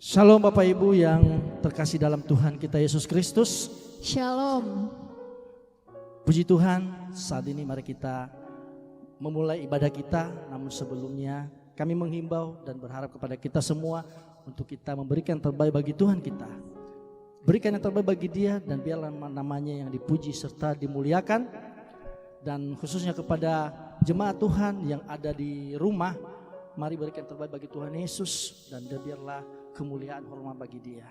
Shalom Bapak Ibu yang terkasih dalam Tuhan kita Yesus Kristus. Shalom. Puji Tuhan, saat ini mari kita memulai ibadah kita. Namun sebelumnya kami menghimbau dan berharap kepada kita semua untuk kita memberikan yang terbaik bagi Tuhan kita. Berikan yang terbaik bagi Dia dan biarlah namanya yang dipuji serta dimuliakan. Dan khususnya kepada jemaat Tuhan yang ada di rumah, mari berikan yang terbaik bagi Tuhan Yesus dan biarlah kemuliaan hormat bagi Dia.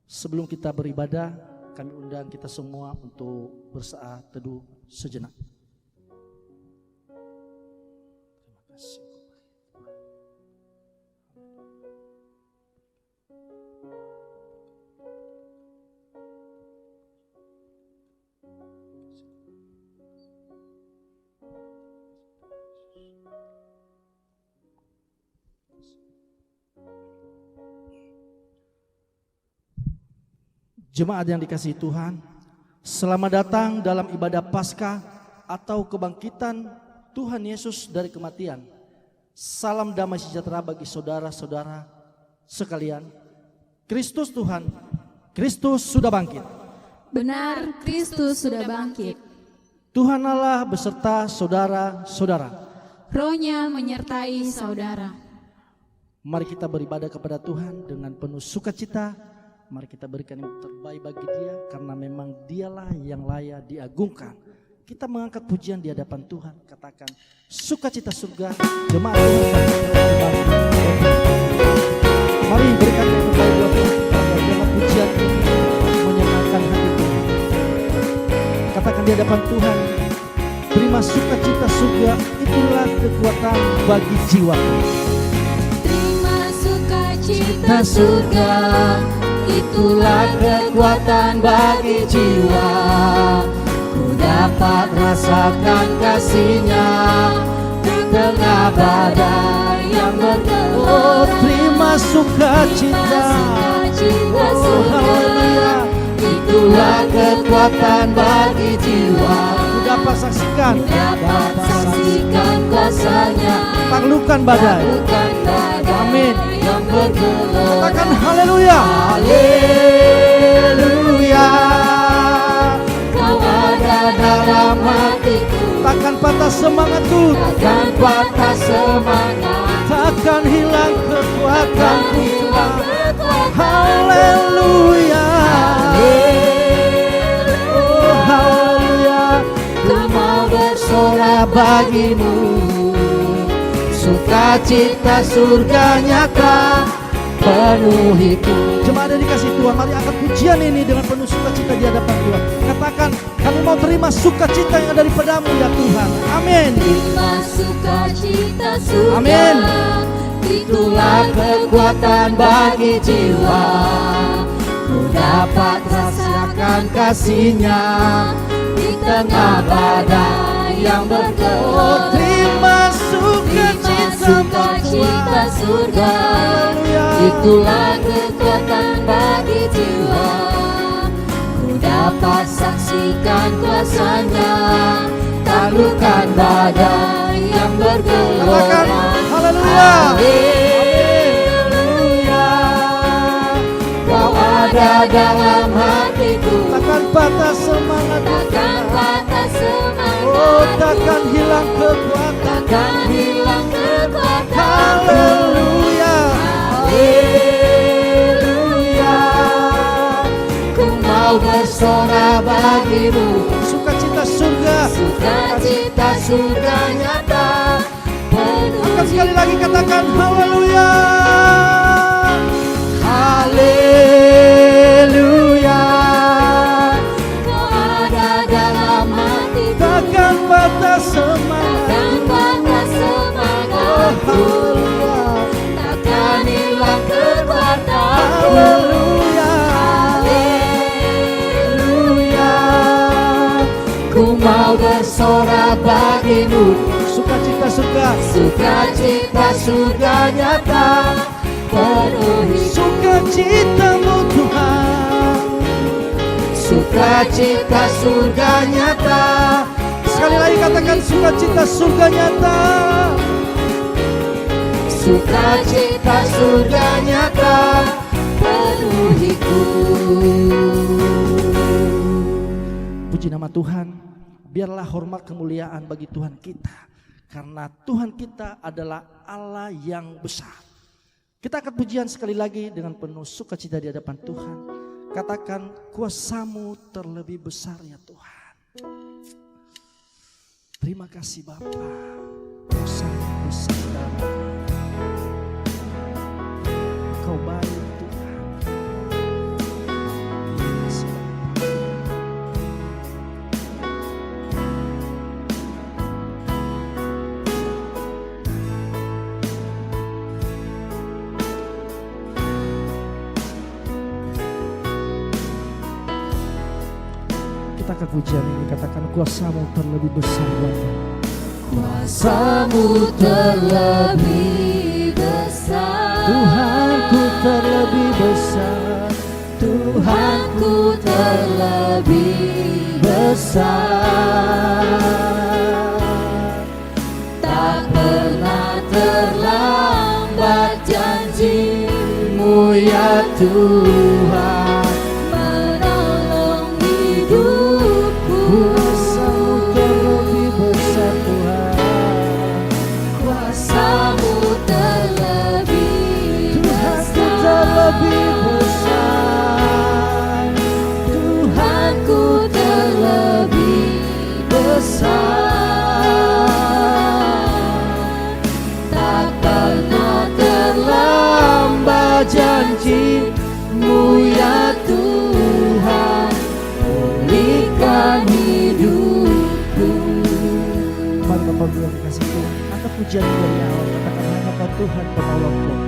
Sebelum kita beribadah, kami undang kita semua untuk bersaat teduh sejenak. Terima kasih. Jemaat yang dikasihi Tuhan, selamat datang dalam ibadah Paskah atau kebangkitan Tuhan Yesus dari kematian. Salam damai sejahtera bagi saudara-saudara sekalian. Kristus Tuhan, Kristus sudah bangkit. Benar, Kristus sudah bangkit. Tuhan Allah beserta saudara-saudara. Roh-Nya menyertai saudara. Mari kita beribadah kepada Tuhan dengan penuh sukacita. Mari kita berikan yang terbaik bagi Dia, karena memang Dialah yang layak diagungkan. Kita mengangkat pujian di hadapan Tuhan. Katakan sukacita surga jemaat Tuhan. Mari berikan yang terbaik buat Tuhan. Biarlah pujian ini menyenangkan hati Tuhan. Katakan di hadapan Tuhan, terima sukacita surga, itulah kekuatan bagi jiwa. Terima sukacita surga, itulah kekuatan bagi jiwa. Ku dapat rasakan kasih-Nya di tengah badai yang bergelora. Oh, terima sukacita, oh, haleluya. Itulah kekuatan bagi jiwa. Ku dapat saksikan kuasa-Nya, taklukkan badai. Amin. Yang bergelora. Katakan haleluya. Haleluya. Kau ada dalam hatiku, Takkan patah semangatku, takkan patah semangat, takkan hilang kekuatanku. hilang kekuatan. Haleluya. Oh, haleluya. Ku mau bersorak bagimu, sukacita surga nyata penuhiku. Jemaat yang dikasih Tuhan, mari angkat pujian ini dengan penuh sukacita di hadapan Tuhan. Katakan, kami mau terima sukacita yang ada daripada-Mu ya Tuhan. Amin. Terima sukacita surga, Amin. itulah kekuatan bagi jiwa. Ku dapat rasakan kasih-Nya di tengah badai yang Oh, bergelora. terima Terima sukacita surga, Haleluya. itulah kekuatan bagi jiwa. Ku dapat saksikan kuasa-Nya, taklukkan badai yang Katakan bergelora. haleluya. Haleluya. Kau ada dalam hatiku, Takkan patah semangat, takkan patah semangat, oh takkan hilang kekuatan. takkan hilang kekuatan. Haleluya. Haleluya. Ku mau bersorak bagimu, Sukacita surga. sukacita surga nyata Angkat sekali penuhi. lagi, katakan haleluya. Haleluya. Kau ada dalam hatiku, Takkan patah semangat. takkan patah semangatku, Haleluya. takkan hilang kekuatanku. Haleluya. Haleluya. Ku mau bersorak bagimu, Sukacita surga. sukacita surga nyata penuhi. Sukacita-Mu Tuhan. Sukacita surga nyata. Sekali lagi katakan sukacita surga nyata. sukacita surga nyata penuhiku. Puji nama Tuhan. Biarlah hormat kemuliaan bagi Tuhan kita, karena Tuhan kita adalah Allah yang besar. Kita akan pujian sekali lagi dengan penuh sukacita di hadapan Tuhan. Katakan, kuasa-Mu terlebih besar ya Tuhan. Terima kasih Bapa, kuasa-Mu besar dalam hidup. Engkau baik Tuhan. Terima kasih Bapa. Katakan pujian ini, katakan kuasa-Mu terlebih besar Bapa. Kuasa-Mu terlebih besar, Tuhanku terlebih besar, Tuhanku terlebih besar. Tak pernah terlambat janji-Mu ya Tuhan, menolong hidupku. kuasa-Mu terlebih besar Tuhan. Kuasa-Mu terlebih Tuhanku besar, terlebih besar, Tuhanku terlebih besar. Tak pernah terlambat janji-Mu ya Tuhan, pulihkan hidupku. Mari Bapak Ibu yang dikasihi Tuhan, angkat pujian dari awal, katakan hanya Kau Tuhan penolongku.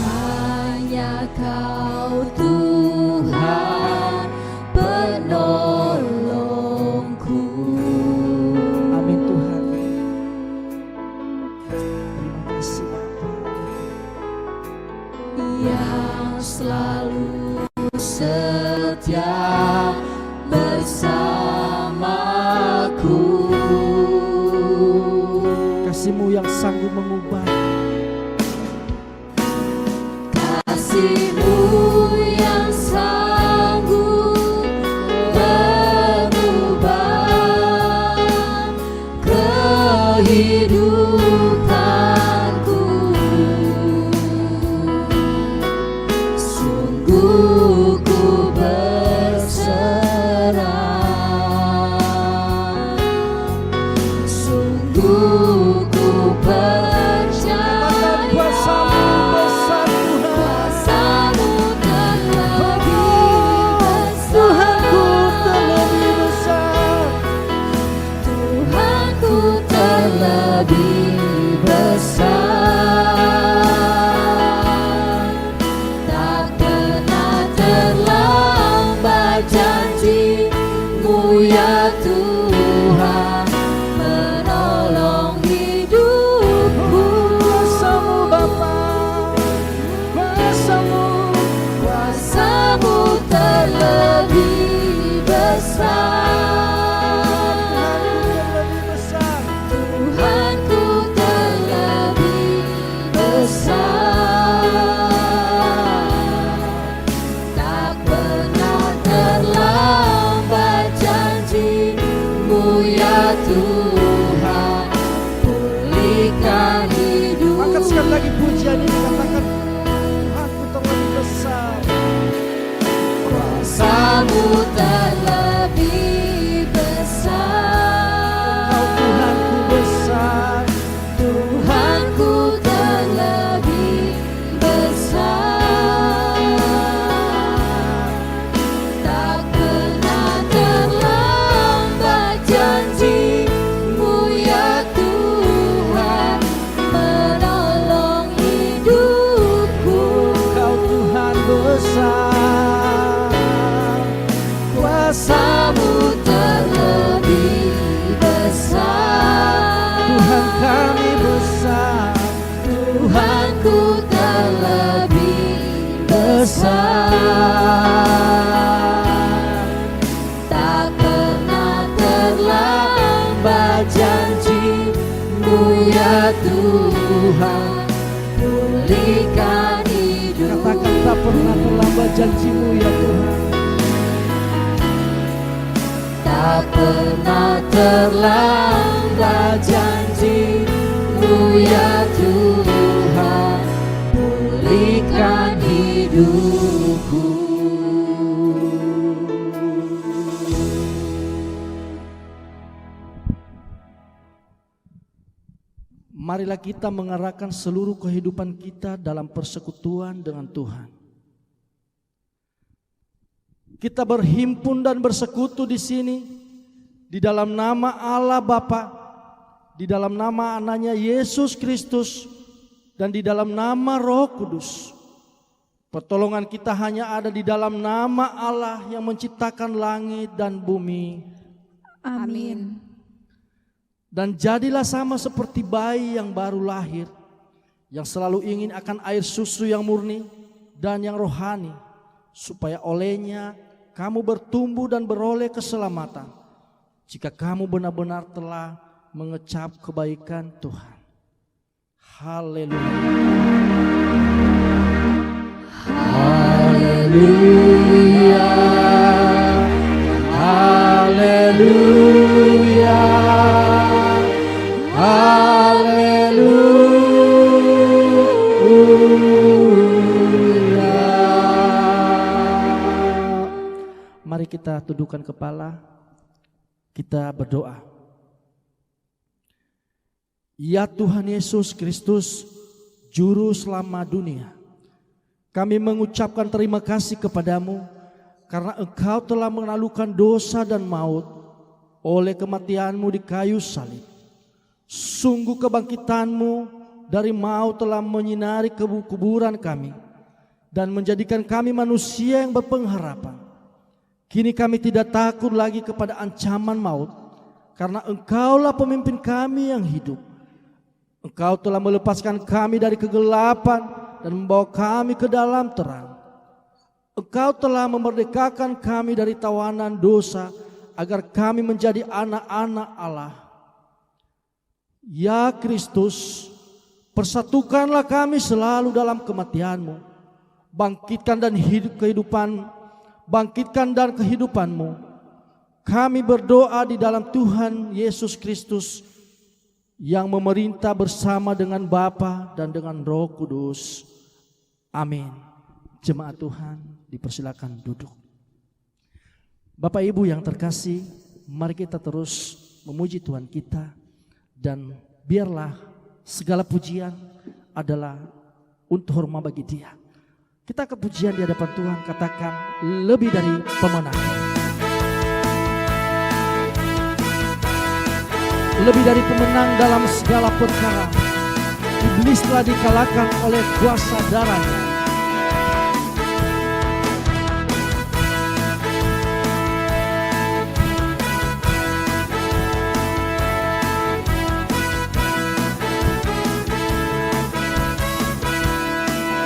Hanya Kau Tuhan penolongku. Amin Tuhan. Terima kasih Bapa. Yang selalu setia bersamaku. Kasih-Mu yang sanggup mengubah, Kasih-Mu yang sanggup mengubah kehidupanku. Sungguh ku berserah, sungguh ku percaya. kuasa-Mu besar Tuhan. Kuasa-Mu terlebih Tuhanku besar, terlebih besar, Tuhanku terlebih besar. Tak pernah terlambat janji-Mu ya Tuhan, menolong hidupku. kuasa-Mu Bapa, kuasa-Mu, Kuasa-Mu terlebih besar, terlebih besar. Tuhanku terlebih besar. Tak pernah terlambat janji-Mu ya Tuhan, pulihkan hidup. Angkat sekali lagi pujian ini, katakan Tuhanku terlebih besar. Kuasa-Mu terlebih besar, Kau Tuhanku besar, Tuhanku terlebih besar. Tak pernah terlambat janji-Mu ya Tuhan, menolong hidupku. ya Tuhan, pulihkan hidup. Katakan tak pernah terlambat janji-Mu ya Tuhan. Tak pernah terlambat janji-Mu ya Tuhan, pulihkan hidupku. Marilah kita mengarahkan seluruh kehidupan kita dalam persekutuan dengan Tuhan. Kita berhimpun dan bersekutu di sini di dalam nama Allah Bapa, di dalam nama anaknya Yesus Kristus, dan di dalam nama Roh Kudus. Pertolongan kita hanya ada di dalam nama Allah yang menciptakan langit dan bumi. Amin. Dan jadilah sama seperti bayi yang baru lahir, yang selalu ingin akan air susu yang murni dan yang rohani, supaya olehnya kamu bertumbuh dan beroleh keselamatan, jika kamu benar-benar telah mengecap kebaikan Tuhan. Haleluya. Haleluya. Haleluya. Haleluya. Mari kita tundukkan kepala, kita berdoa. Ya Tuhan Yesus Kristus, Juru Selamat dunia, kami mengucapkan terima kasih kepadamu karena Engkau telah menaklukkan dosa dan maut oleh kematian-Mu di kayu salib. Sungguh kebangkitan-Mu dari maut telah menyinari kuburan kami dan menjadikan kami manusia yang berpengharapan. Kini kami tidak takut lagi kepada ancaman maut, karena Engkaulah pemimpin kami yang hidup. Engkau telah melepaskan kami dari kegelapan dan membawa kami ke dalam terang. Engkau telah memerdekakan kami dari tawanan dosa, agar kami menjadi anak-anak Allah. Ya Kristus, persatukanlah kami selalu dalam kematian-Mu. Bangkitkan dan kehidupan-Mu. Kami berdoa di dalam Tuhan Yesus Kristus yang memerintah bersama dengan Bapa dan dengan Roh Kudus. Amin. Jemaat Tuhan, dipersilakan duduk. Bapak Ibu yang terkasih, mari kita terus memuji Tuhan kita, dan biarlah segala pujian adalah untuk hormat bagi Dia. Kita ke pujian di hadapan Tuhan, katakan lebih dari pemenang. Lebih dari pemenang dalam segala perkara. Iblis telah dikalahkan oleh kuasa darah-Nya.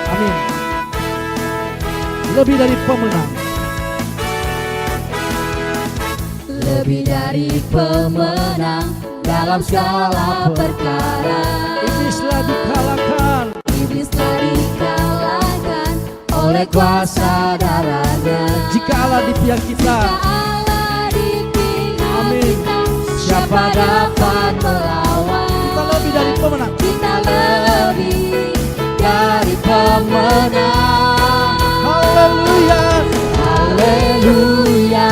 Amin. Lebih dari pemenang. Lebih dari pemenang dalam segala perkara. Iblis telah dikalahkan. Iblis telah dikalahkan oleh kuasa darah-Nya. Jika Allah di pihak kita, Allah di pihak amin, kita, siapa dapat melawan? kita lebih dari pemenang. Kita lebih dari pemenang. Haleluya. Haleluya.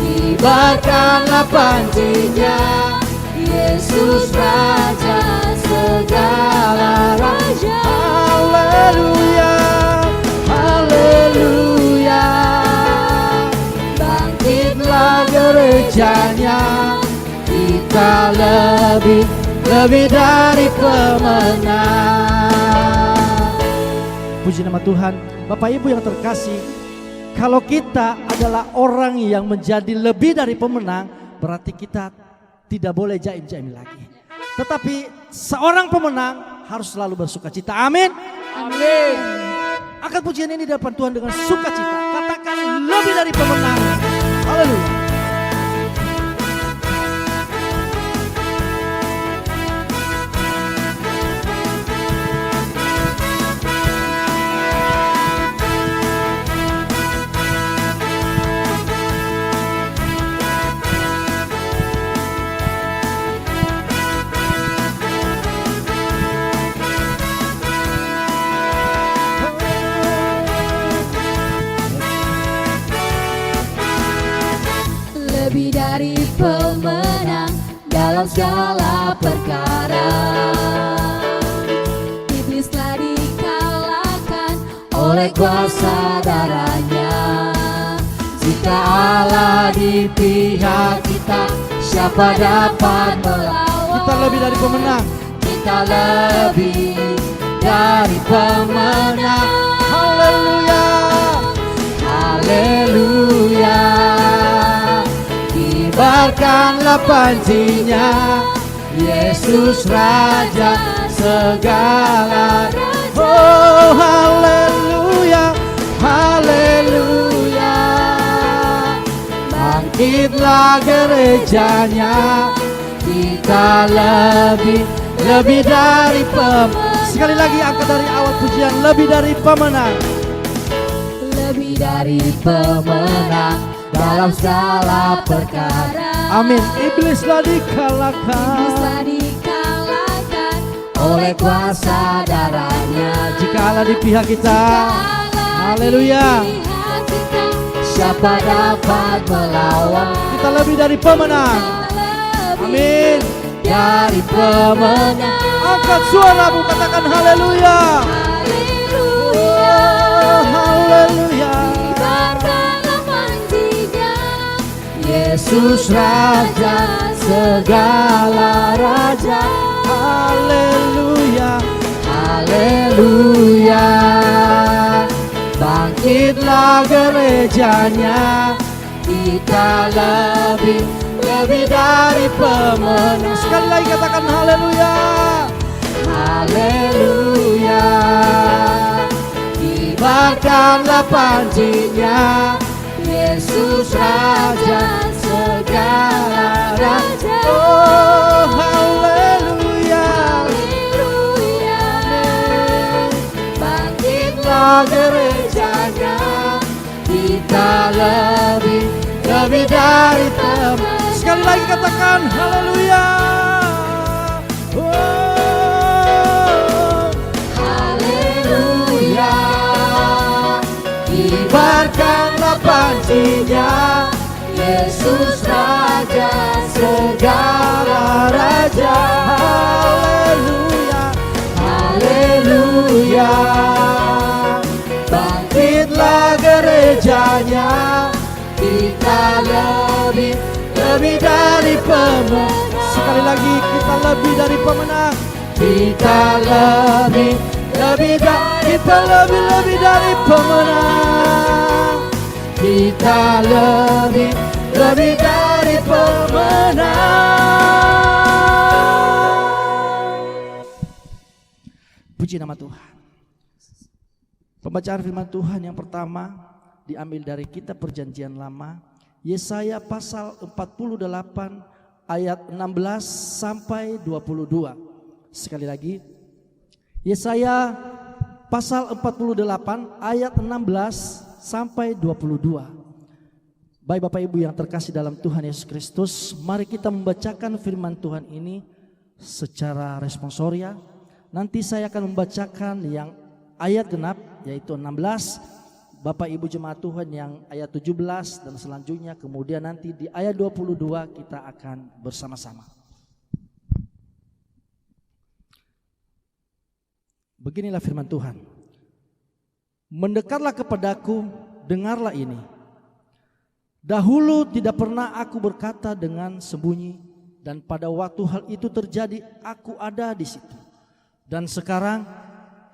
Kibarkanlah panjinya, Yesus Raja segala raja. Haleluya. Haleluya. Bangkitlah gerejanya, kita lebih dari pemenang. Puji nama Tuhan. Bapak Ibu yang terkasih, kalau kita adalah orang yang menjadi lebih dari pemenang, berarti kita tidak boleh jaim-jaim lagi. Tetapi seorang pemenang harus selalu bersukacita. Amin. Amin. Angkat pujian ini di hadapan Tuhan dengan sukacita. Katakan lebih dari pemenang. Haleluya. dalam segala perkara. Iblis telah dikalahkan oleh kuasa darahnya. Jika Allah di pihak kita, siapa dapat melawan? Kita lebih dari pemenang. Kita lebih dari pemenang. Haleluya. Haleluya. Kibarkanlah pancinya, Yesus Raja segala. Oh haleluya. Haleluya. Bangkitlah gerejanya, kita lebih dari pemenang. Sekali lagi angkat dari awal pujian, lebih dari pemenang. Lebih dari pemenang dalam segala perkara. Amin. Iblislah dikalahkan. Iblislah dikalahkan oleh kuasa darahnya. Jika Allah di pihak kita, haleluya. Siapa dapat melawan? Kita lebih dari pemenang. Amin. Dari pemenang. Angkat suaramu, katakan haleluya. Haleluya. Oh, haleluya. Kibarkanlah pancinya, Yesus Raja segala raja. Haleluya. Haleluya. Bangkitlah gerejanya, kita lebih dari pemenang. Sekali lagi katakan haleluya. Haleluya. Kibarkanlah pancinya, Yesus Raja segala raja. Oh haleluya. Haleluya. Bangkitlah gerejanya, kita lebih dari teman. Sekali lagi katakan haleluya. Oh, Haleluya. Kibarkanlah pancinya, Yesus Raja segala raja. haleluya. Haleluya. Bangkitlah gerejanya, kita lebih dari pemenang. Sekali lagi kita lebih dari pemenang. Kita lebih Kita lebih dari pemenang. kita lebih dari pemenang. Puji nama Tuhan. Pembacaan firman Tuhan yang pertama diambil dari kitab Perjanjian Lama, Yesaya pasal 48 ayat 16 sampai 22. Sekali lagi, Yesaya pasal 48 ayat 16 sampai 22. Baik Bapak Ibu yang terkasih dalam Tuhan Yesus Kristus, mari kita membacakan firman Tuhan ini secara responsoria. Nanti saya akan membacakan yang ayat genap yaitu 16, Bapak Ibu jemaat Tuhan yang ayat 17 dan selanjutnya, kemudian nanti di ayat 22 kita akan bersama-sama. Beginilah firman Tuhan. Mendekatlah kepadaku, dengarlah ini. Dahulu tidak pernah aku berkata dengan sembunyi, dan pada waktu hal itu terjadi aku ada di situ. Dan sekarang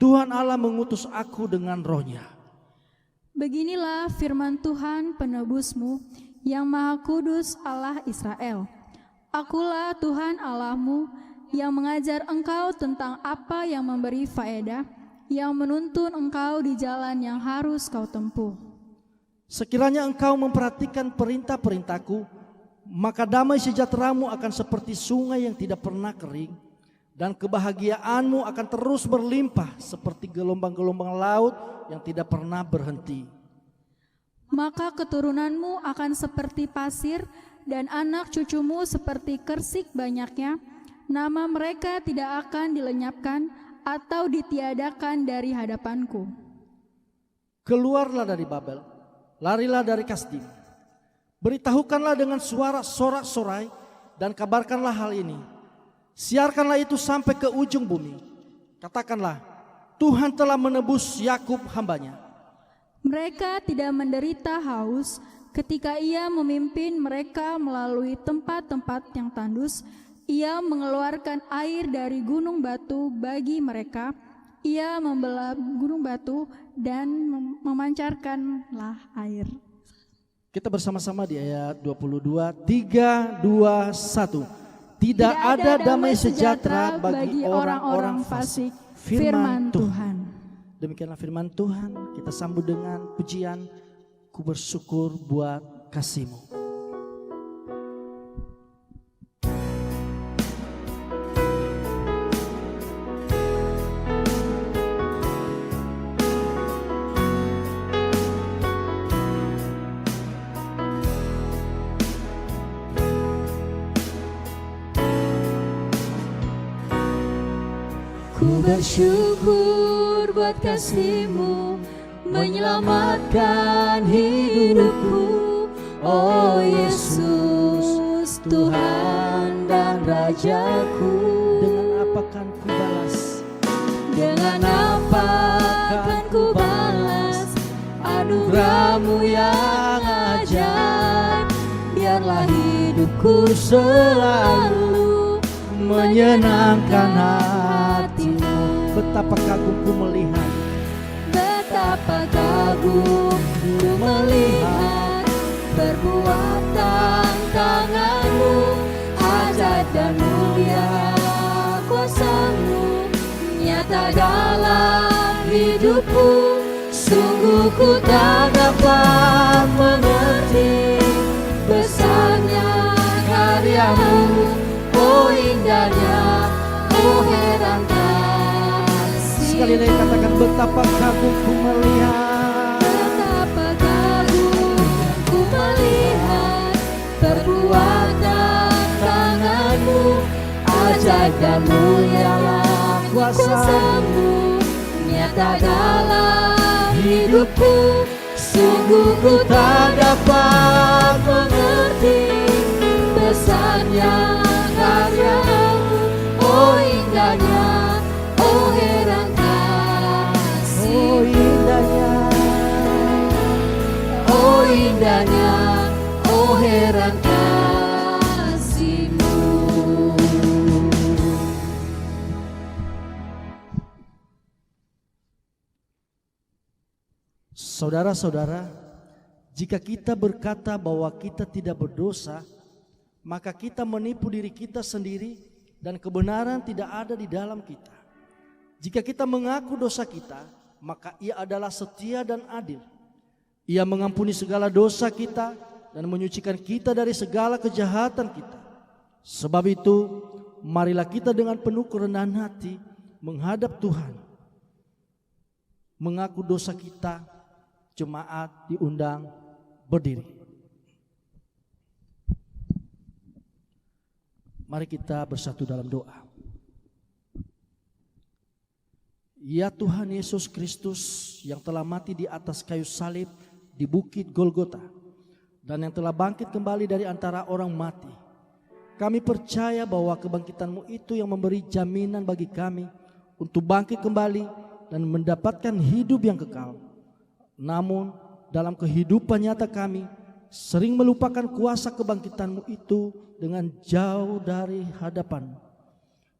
Tuhan Allah mengutus aku dengan Roh-Nya. Beginilah firman Tuhan penebusmu yang Maha Kudus Allah Israel. Akulah Tuhan Allahmu yang mengajar engkau tentang apa yang memberi faedah, yang menuntun engkau di jalan yang harus kau tempuh. Sekiranya engkau memperhatikan perintah-perintahku, maka damai sejahteramu akan seperti sungai yang tidak pernah kering, dan kebahagiaanmu akan terus berlimpah seperti gelombang-gelombang laut yang tidak pernah berhenti. Maka keturunanmu akan seperti pasir, dan anak cucumu seperti kersik banyaknya. Nama mereka tidak akan dilenyapkan atau ditiadakan dari hadapanku. Keluarlah dari Babel, larilah dari Kasdim. Beritahukanlah dengan suara sorak-sorai, dan kabarkanlah hal ini. Siarkanlah itu sampai ke ujung bumi. Katakanlah, Tuhan telah menebus Yakub hambanya. Mereka tidak menderita haus ketika Ia memimpin mereka melalui tempat-tempat yang tandus. Ia mengeluarkan air dari gunung batu bagi mereka. Ia membelah gunung batu dan memancarkanlah air. Kita bersama-sama di ayat 22, 3, 2, 1. Tidak ada damai sejahtera bagi orang-orang fasik. Firman Tuhan. Demikianlah firman Tuhan. Kita sambut dengan pujian. Ku bersyukur buat kasih-Mu. Ku bersyukur buat kasih-Mu menyelamatkan hidupku. Oh Yesus, Tuhan dan Rajaku. Dengan apa kan ku balas? Dengan apa kan ku balas anugerah-Mu yang ajaib. Biarlah hidupku selalu menyenangkan hati-Mu. Betapa kagum ku melihat, betapa kagum ku melihat perbuatan tangan-Mu, ajaib dan mulia kuasa-Mu nyata dalam hidupku. Sungguh ku tak dapat mengerti besarnya karya-Mu. Oh indahnya, oh heran kasih. sekali lagi katakan, betapa kagum ku melihat. Betapa kagum ku melihat perbuatan tangan-Mu, ajaib dan mulialah kuasa-Mu nyata dalam hidupku. Sungguh ku tak dapat mengerti besarnya karya-Mu. Oh indahnya, oh heran kasih. Oh indahnya, Oh indahnya, oh heran kasih-Mu. saudara-saudara, jika kita berkata bahwa kita tidak berdosa, maka kita menipu diri kita sendiri dan kebenaran tidak ada di dalam kita. Jika kita mengaku dosa kita, maka Ia adalah setia dan adil. Ia mengampuni segala dosa kita dan menyucikan kita dari segala kejahatan kita. Sebab itu, marilah kita dengan penuh kerendahan hati menghadap Tuhan. Mengaku dosa kita, jemaat diundang berdiri. Mari kita bersatu dalam doa. Ya Tuhan Yesus Kristus yang telah mati di atas kayu salib di bukit Golgota dan yang telah bangkit kembali dari antara orang mati. Kami percaya bahwa kebangkitan-Mu itu yang memberi jaminan bagi kami untuk bangkit kembali dan mendapatkan hidup yang kekal. Namun dalam kehidupan nyata kami sering melupakan kuasa kebangkitan-Mu itu dengan jauh dari hadapan-Mu.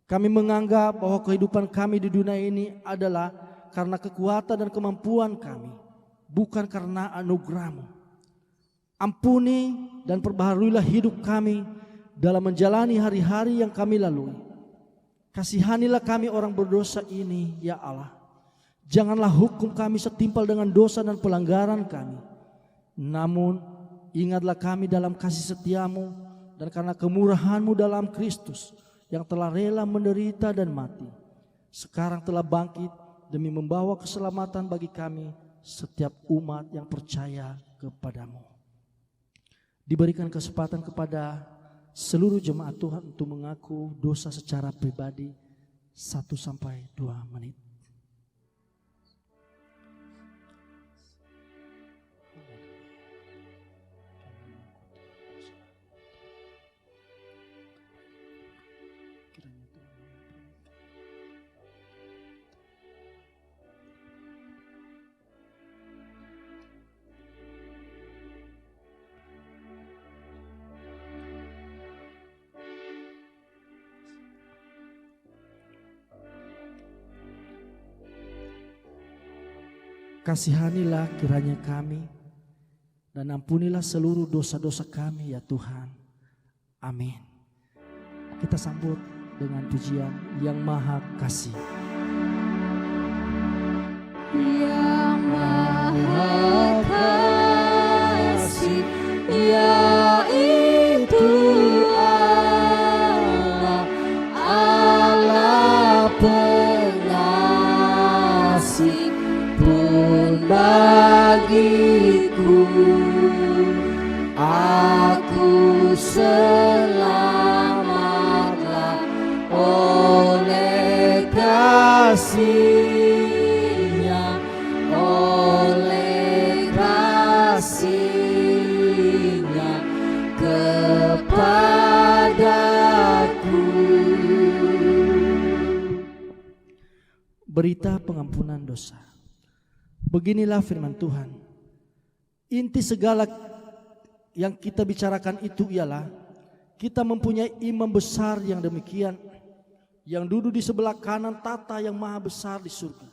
Kami menganggap bahwa kehidupan kami di dunia ini adalah karena kekuatan dan kemampuan kami, bukan karena anugerah-Mu. Ampuni dan perbaharuilah hidup kami dalam menjalani hari-hari yang kami lalui. Kasihanilah kami orang berdosa ini, ya Allah. Janganlah hukum kami setimpal dengan dosa dan pelanggaran kami. Namun ingatlah kami dalam kasih setia-Mu dan karena kemurahan-Mu dalam Kristus yang telah rela menderita dan mati. Sekarang telah bangkit demi membawa keselamatan bagi kami setiap umat yang percaya kepada-Mu. Diberikan kesempatan kepada seluruh jemaat Tuhan untuk mengaku dosa secara pribadi 1-2 menit. kasihanilah kiranya kami, dan ampunilah seluruh dosa-dosa kami ya Tuhan. Amin. Kita sambut dengan pujian Yang Maha Kasih. Yang Maha Kasih, yaitu Allah, Allah pengasih pun bagiku. Aku selamatlah oleh kasih-Nya, oleh kasih-Nya kepadaku. Berita pengampunan dosa. Beginilah firman Tuhan. Inti segala yang kita bicarakan itu ialah kita mempunyai imam besar yang demikian, yang duduk di sebelah kanan tata yang maha besar di surga.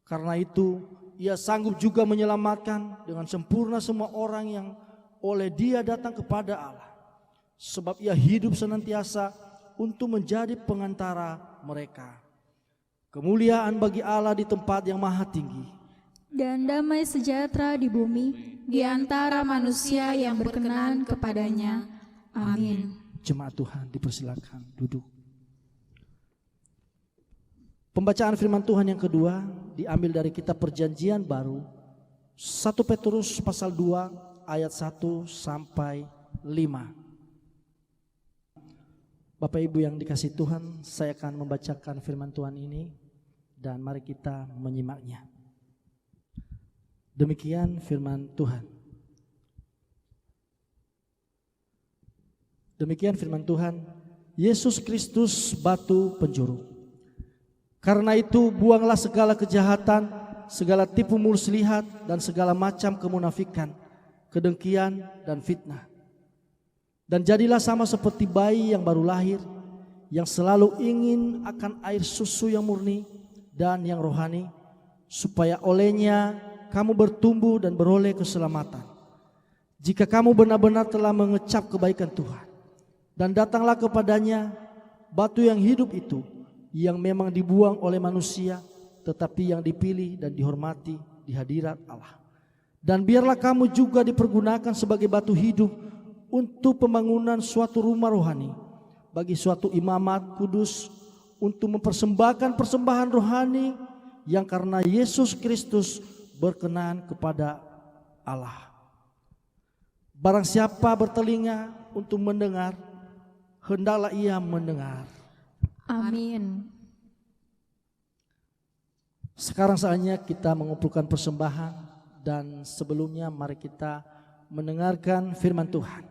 Karena itu ia sanggup juga menyelamatkan dengan sempurna semua orang yang oleh dia datang kepada Allah. Sebab ia hidup senantiasa untuk menjadi pengantara mereka. Kemuliaan bagi Allah di tempat yang maha tinggi, dan damai sejahtera di bumi di antara manusia yang berkenan kepadanya. Amin. Jemaat Tuhan dipersilakan duduk. Pembacaan firman Tuhan yang kedua diambil dari kitab Perjanjian Baru 1 Petrus pasal 2 ayat 1 sampai 5. Bapak Ibu yang dikasihi Tuhan, saya akan membacakan firman Tuhan ini dan mari kita menyimaknya. Demikian firman Tuhan. Demikian firman Tuhan, Yesus Kristus batu penjuru. Karena itu buanglah segala kejahatan, segala tipu muslihat dan segala macam kemunafikan, kedengkian dan fitnah. Dan jadilah sama seperti bayi yang baru lahir, yang selalu ingin akan air susu yang murni dan yang rohani, supaya olehnya kamu bertumbuh dan beroleh keselamatan. Jika kamu benar-benar telah mengecap kebaikan Tuhan, dan datanglah kepadanya batu yang hidup itu, yang memang dibuang oleh manusia, tetapi yang dipilih dan dihormati di hadirat Allah. Dan biarlah kamu juga dipergunakan sebagai batu hidup untuk pembangunan suatu rumah rohani, bagi suatu imamat kudus, untuk mempersembahkan persembahan rohani yang karena Yesus Kristus berkenan kepada Allah. Barang siapa bertelinga untuk mendengar, hendaklah ia mendengar. Amin. Sekarang saatnya kita mengumpulkan persembahan, dan sebelumnya mari kita mendengarkan firman Tuhan.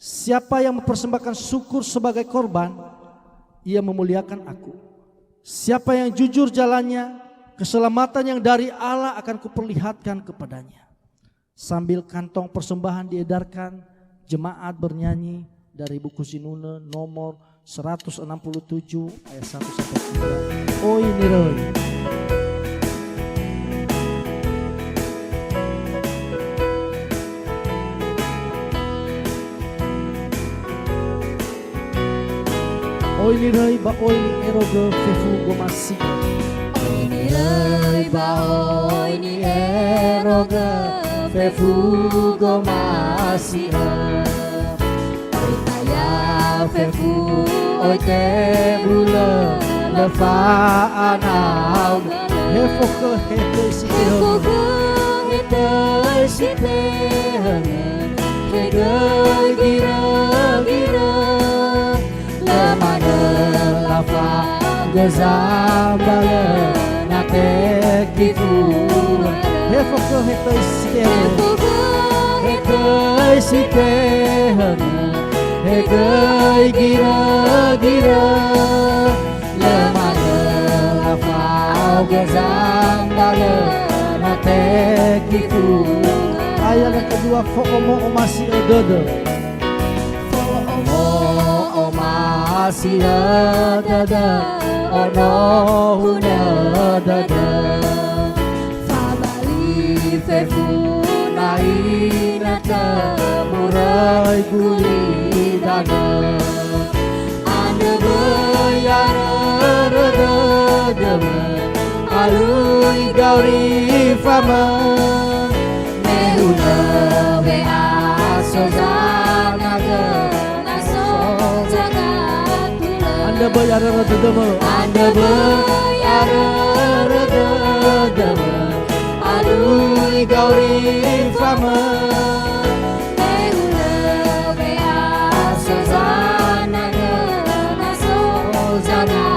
Siapa yang mempersembahkan syukur sebagai korban, ia memuliakan aku. Siapa yang jujur jalannya, keselamatan yang dari Allah akan kuperlihatkan kepadanya. Sambil kantong persembahan diedarkan, jemaat bernyanyi dari buku Sinune nomor 167 ayat 1 sampai 3. Oh ini roh. Oi ni rei ba oi ni eroge fefu gomasi. Oi ni rei ba oi ni eroge fefu gomasi. Oi taya fefu oi te bula lefa anau. Hefo ke hete si Hefo ke hete si te Hegai gira-gira Lemane lava Gezambale Nate kifu Hefo ke hete si te Hefo ke hete si te Hegai gira-gira Lemane lava Gezambale Nate kifu. Ayat yang kedua, fo'omo omasi edede. Fo'omo omasi edede, ono hune edede. semurai gulidana anda bayara demen alui gauri fama mehuna be asozana naso jagatula Anda bayar demen anda bayara demen alui gauri fama mehuna be asozana naso jagatula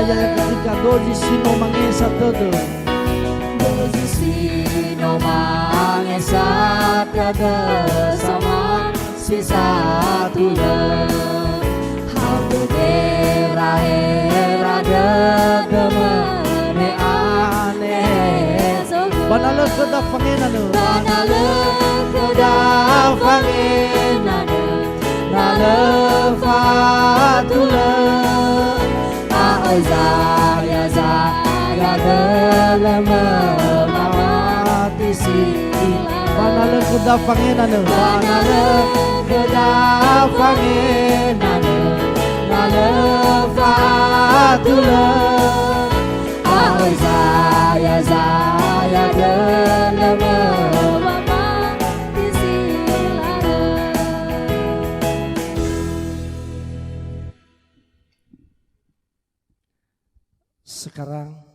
ayat yang ketiga doji sino mangesa todo doji sino mangesa todo sama sisa tula hau dera era demen ane banala kada pangenan banale kuda pangenan nale fatula Zaya zaya dalam mawati sila banala kada pangenan Banale kedah pangenan Nale fatula Zaya zaya dalam mawati sila Sekarang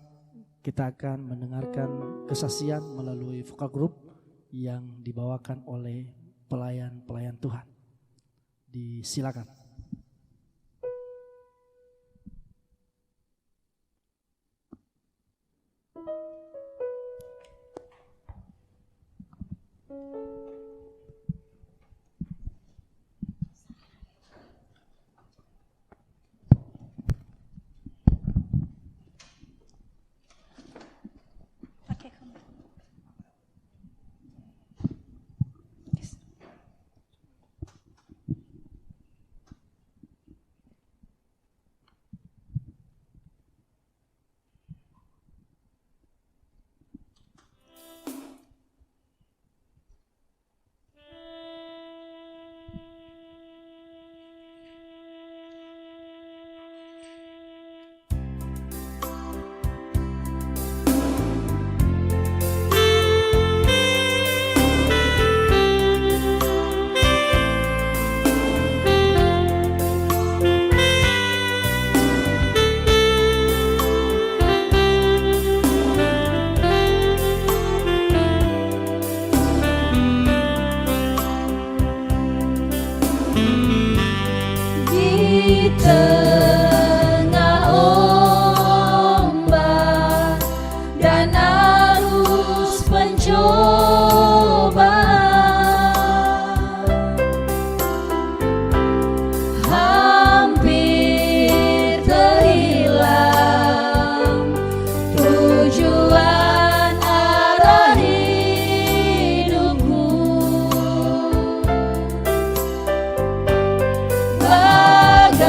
kita akan mendengarkan kesaksian melalui vokal group yang dibawakan oleh pelayan-pelayan Tuhan. Disilakan. Tengah ombak dan arus pencobaan, hampir terhilang tujuan arah hidupku. Bagai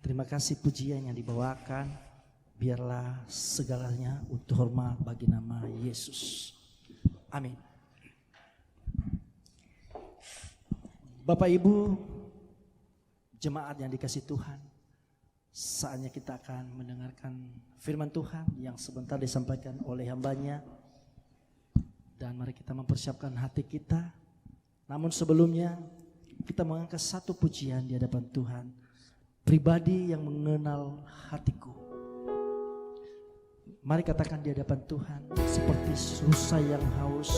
Terima kasih pujian yang dibawakan. Biarlah segalanya untuk hormat bagi nama Yesus. Amin. Bapak Ibu, jemaat yang dikasihi Tuhan, saatnya kita akan mendengarkan firman Tuhan yang sebentar disampaikan oleh hambanya. Dan mari kita mempersiapkan hati kita. Namun sebelumnya kita mengangkat satu pujian di hadapan Tuhan. Pribadi yang mengenal hatiku. Mari katakan di hadapan Tuhan, seperti rusa yang haus,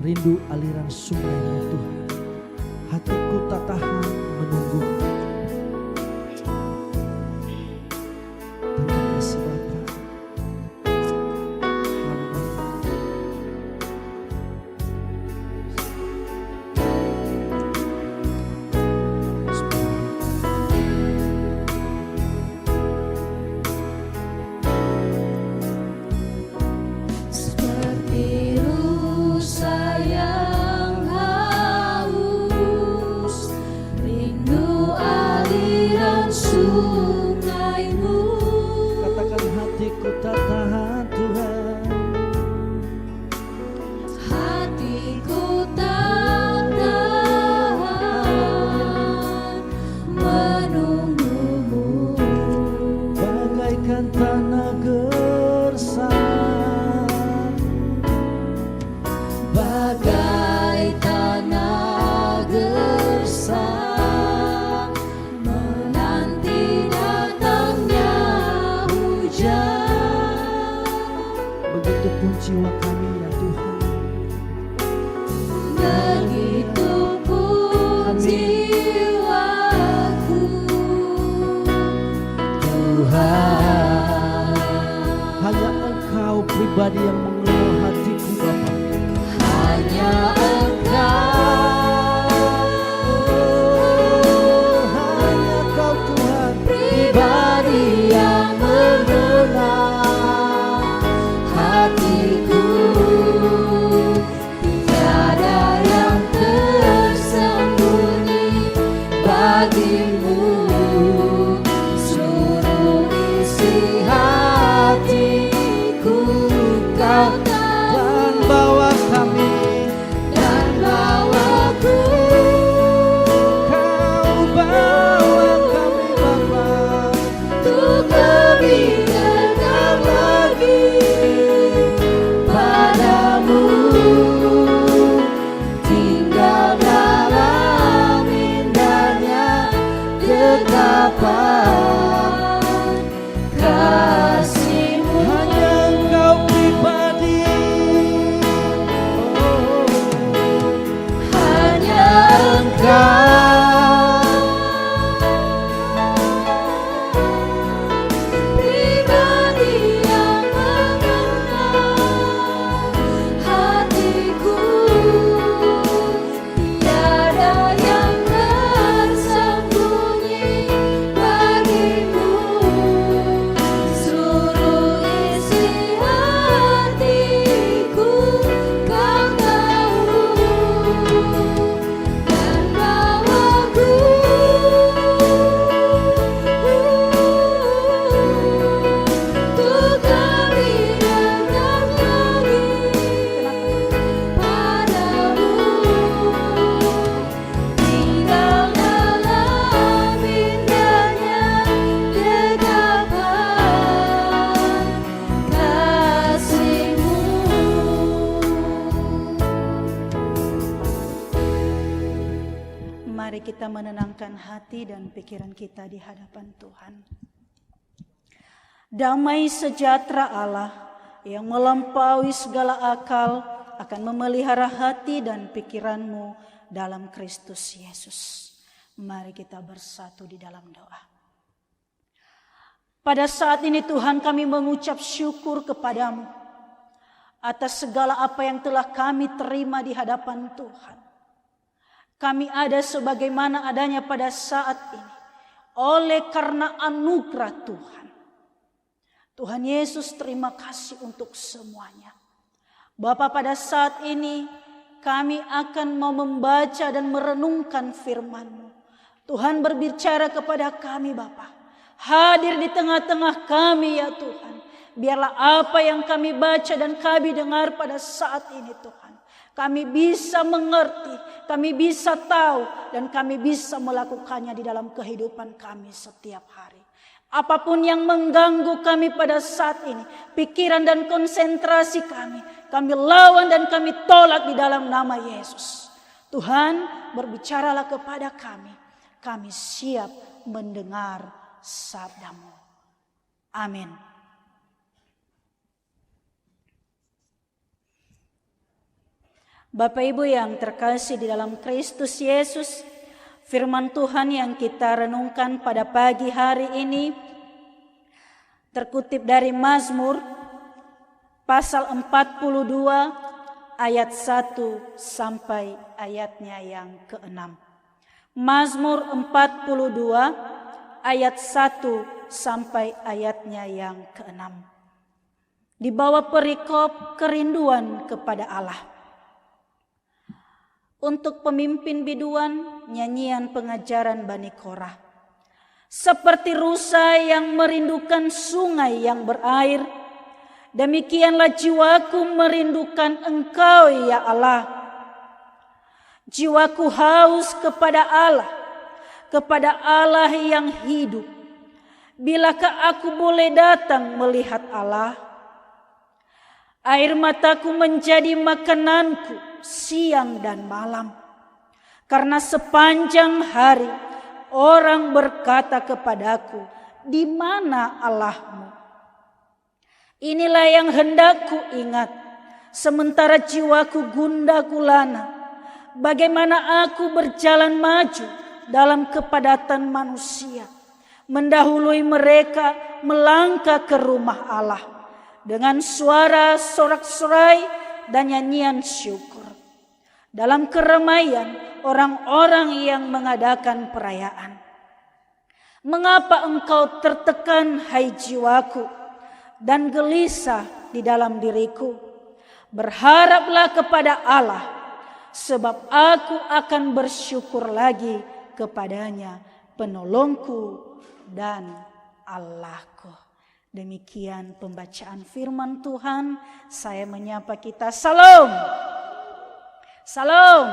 rindu aliran sungai Tuhan. Hatiku tak tahan menunggu. Terima kasih Bapa. Seperti rusa yang haus, rindu aliran sungaimu. Katakan hatiku tak tahan Tuhan. Hatiku tak tahan menunggumu. Bagaikan tanah gersang, Bagai tanah gersang, menanti datangnya hujan. begitupun jiwa kami ya Tuhan. Begitupun jiwaku, Tuhan. Hanya Engkau pribadi yang mengenal hatiku Bapa. Hanya Hanya Engkau Tuhan. pribadi yang mengenal hatiku. Tiada yang tersembunyi bagimu. Seluruh isi hatiku Kau Dan bawa kami, dan bawaku. Kau bawa kami Bapa. Untuk lebih dekat lagi padamu, tinggal dalam indahnya dekapan kasih-Mu. Hanya Engkau pribadi. Hanya Engkau pribadi yang mengenal hatiku. Tiada yang tersembunyi bagimu. Seluruh isi hatiku Kau tahu, dan bawaku untuk lebih dekat lagi padamu. Tinggal dalam indahnya dekapan kasih-Mu. Mari kita menenangkan hati dan pikiran kita di hadapan Tuhan. Damai sejahtera Allah yang melampaui segala akal akan memelihara hati dan pikiranmu dalam Kristus Yesus. Mari kita bersatu di dalam doa. Pada saat ini Tuhan, kami mengucap syukur kepadamu atas segala apa yang telah kami terima di hadapan Tuhan. Kami ada sebagaimana adanya pada saat ini oleh karena anugerah Tuhan. Tuhan Yesus, terima kasih untuk semuanya. Bapa, pada saat ini kami akan mau membaca dan merenungkan firman-Mu. Tuhan berbicara kepada kami Bapa. hadir di tengah-tengah kami ya Tuhan. Biarlah apa yang kami baca dan kami dengar pada saat ini Tuhan, kami bisa mengerti, kami bisa tahu, dan kami bisa melakukannya di dalam kehidupan kami setiap hari. Apapun yang mengganggu kami pada saat ini, pikiran dan konsentrasi kami lawan dan kami tolak di dalam nama Yesus. Tuhan, berbicaralah kepada kami siap mendengar sabda-Mu. Amin. Bapak Ibu yang terkasih di dalam Kristus Yesus, firman Tuhan yang kita renungkan pada pagi hari ini terkutip dari Mazmur pasal 42 ayat 1 sampai ayatnya yang ke-6. Mazmur 42 ayat 1 sampai ayatnya yang ke-6. Di bawah perikop kerinduan kepada Allah. Untuk pemimpin biduan, nyanyian pengajaran Bani Korah. Seperti rusa yang merindukan sungai yang berair, demikianlah jiwaku merindukan Engkau ya Allah. Jiwaku haus kepada Allah yang hidup. Bilakah aku boleh datang melihat Allah? Air mataku menjadi makananku siang dan malam. Karena sepanjang hari orang berkata kepadaku, di mana Allahmu? Inilah yang hendak ku ingat, sementara jiwaku gundah gulana. Bagaimana aku berjalan maju dalam kepadatan manusia, mendahului mereka melangkah ke rumah Allah dengan suara sorak-sorai dan nyanyian syukur. Dalam keramaian orang-orang yang mengadakan perayaan. Mengapa engkau tertekan hai jiwaku dan gelisah di dalam diriku? Berharaplah kepada Allah, sebab aku akan bersyukur lagi kepadanya, penolongku dan Allahku. Demikian pembacaan firman Tuhan. Saya menyapa kita, salam. Salam.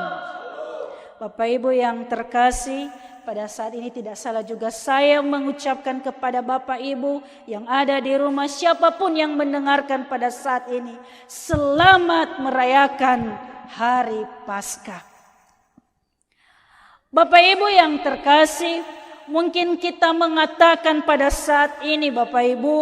Bapak Ibu yang terkasih, pada saat ini tidak salah juga saya mengucapkan kepada Bapak Ibu yang ada di rumah, siapapun yang mendengarkan pada saat ini, selamat merayakan Hari Paskah. Bapak Ibu yang terkasih, mungkin kita mengatakan pada saat ini Bapak Ibu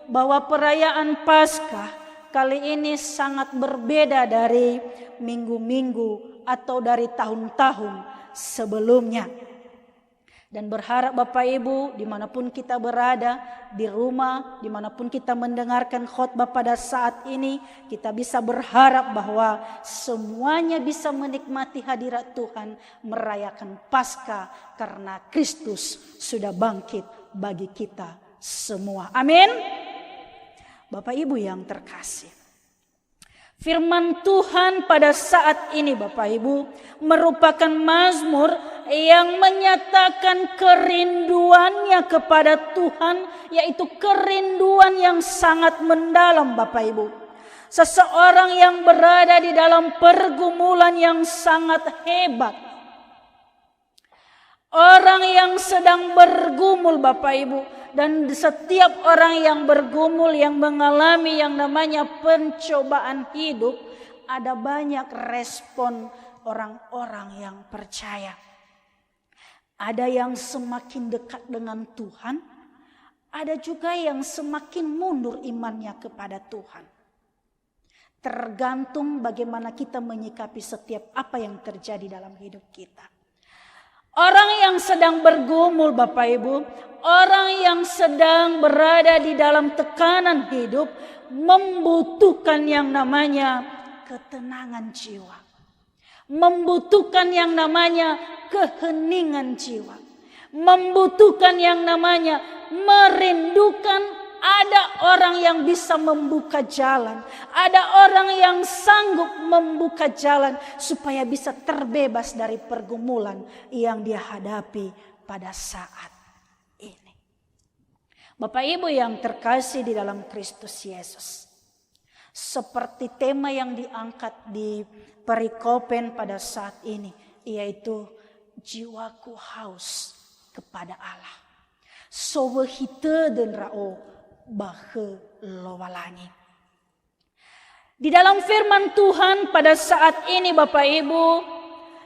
bahwa perayaan Paskah kali ini sangat berbeda dari minggu-minggu atau dari tahun-tahun sebelumnya. Dan berharap Bapak Ibu dimanapun kita berada, di rumah, dimanapun kita mendengarkan khotbah pada saat ini, kita bisa berharap bahwa semuanya bisa menikmati hadirat Tuhan, merayakan Paskah karena Kristus sudah bangkit bagi kita semua. Amin. Bapak Ibu yang terkasih, firman Tuhan pada saat ini Bapak Ibu merupakan mazmur yang menyatakan kerinduannya kepada Tuhan, yaitu kerinduan yang sangat mendalam Bapak Ibu. Seseorang yang berada di dalam pergumulan yang sangat hebat. Orang yang sedang bergumul Bapak Ibu. Dan setiap orang yang bergumul, yang mengalami yang namanya pencobaan hidup, ada banyak respon orang-orang yang percaya. Ada yang semakin dekat dengan Tuhan, ada juga yang semakin mundur imannya kepada Tuhan. Tergantung bagaimana kita menyikapi setiap apa yang terjadi dalam hidup kita. Orang yang sedang bergumul Bapak Ibu, orang yang sedang berada di dalam tekanan hidup membutuhkan yang namanya ketenangan jiwa. Membutuhkan yang namanya keheningan jiwa. Membutuhkan yang namanya merindukan ada orang yang bisa membuka jalan. Ada orang yang sanggup membuka jalan supaya bisa terbebas dari pergumulan yang dia hadapi pada saat ini. Bapak Ibu yang terkasih di dalam Kristus Yesus, seperti tema yang diangkat di perikopen pada saat ini, yaitu jiwaku haus kepada Allah. Sowe hite dan rao bahe lowalangi. Di dalam firman Tuhan pada saat ini Bapak Ibu,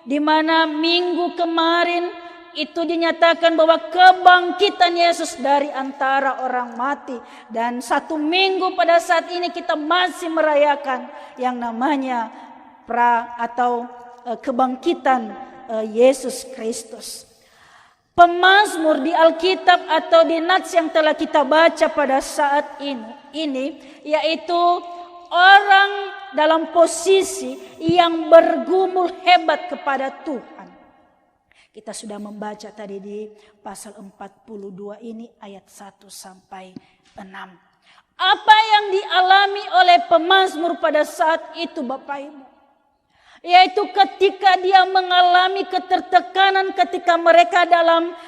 di mana minggu kemarin itu dinyatakan bahwa kebangkitan Yesus dari antara orang mati. Dan satu minggu pada saat ini kita masih merayakan yang namanya kebangkitan Yesus Kristus. Pemazmur di Alkitab atau di nats yang telah kita baca pada saat ini yaitu orang dalam posisi yang bergumul hebat kepada Tuhan. Kita sudah membaca tadi di pasal 42 ini ayat 1 sampai 6. Apa yang dialami oleh pemazmur pada saat itu Bapak Ibu? Yaitu ketika dia mengalami ketertekanan ketika mereka dalam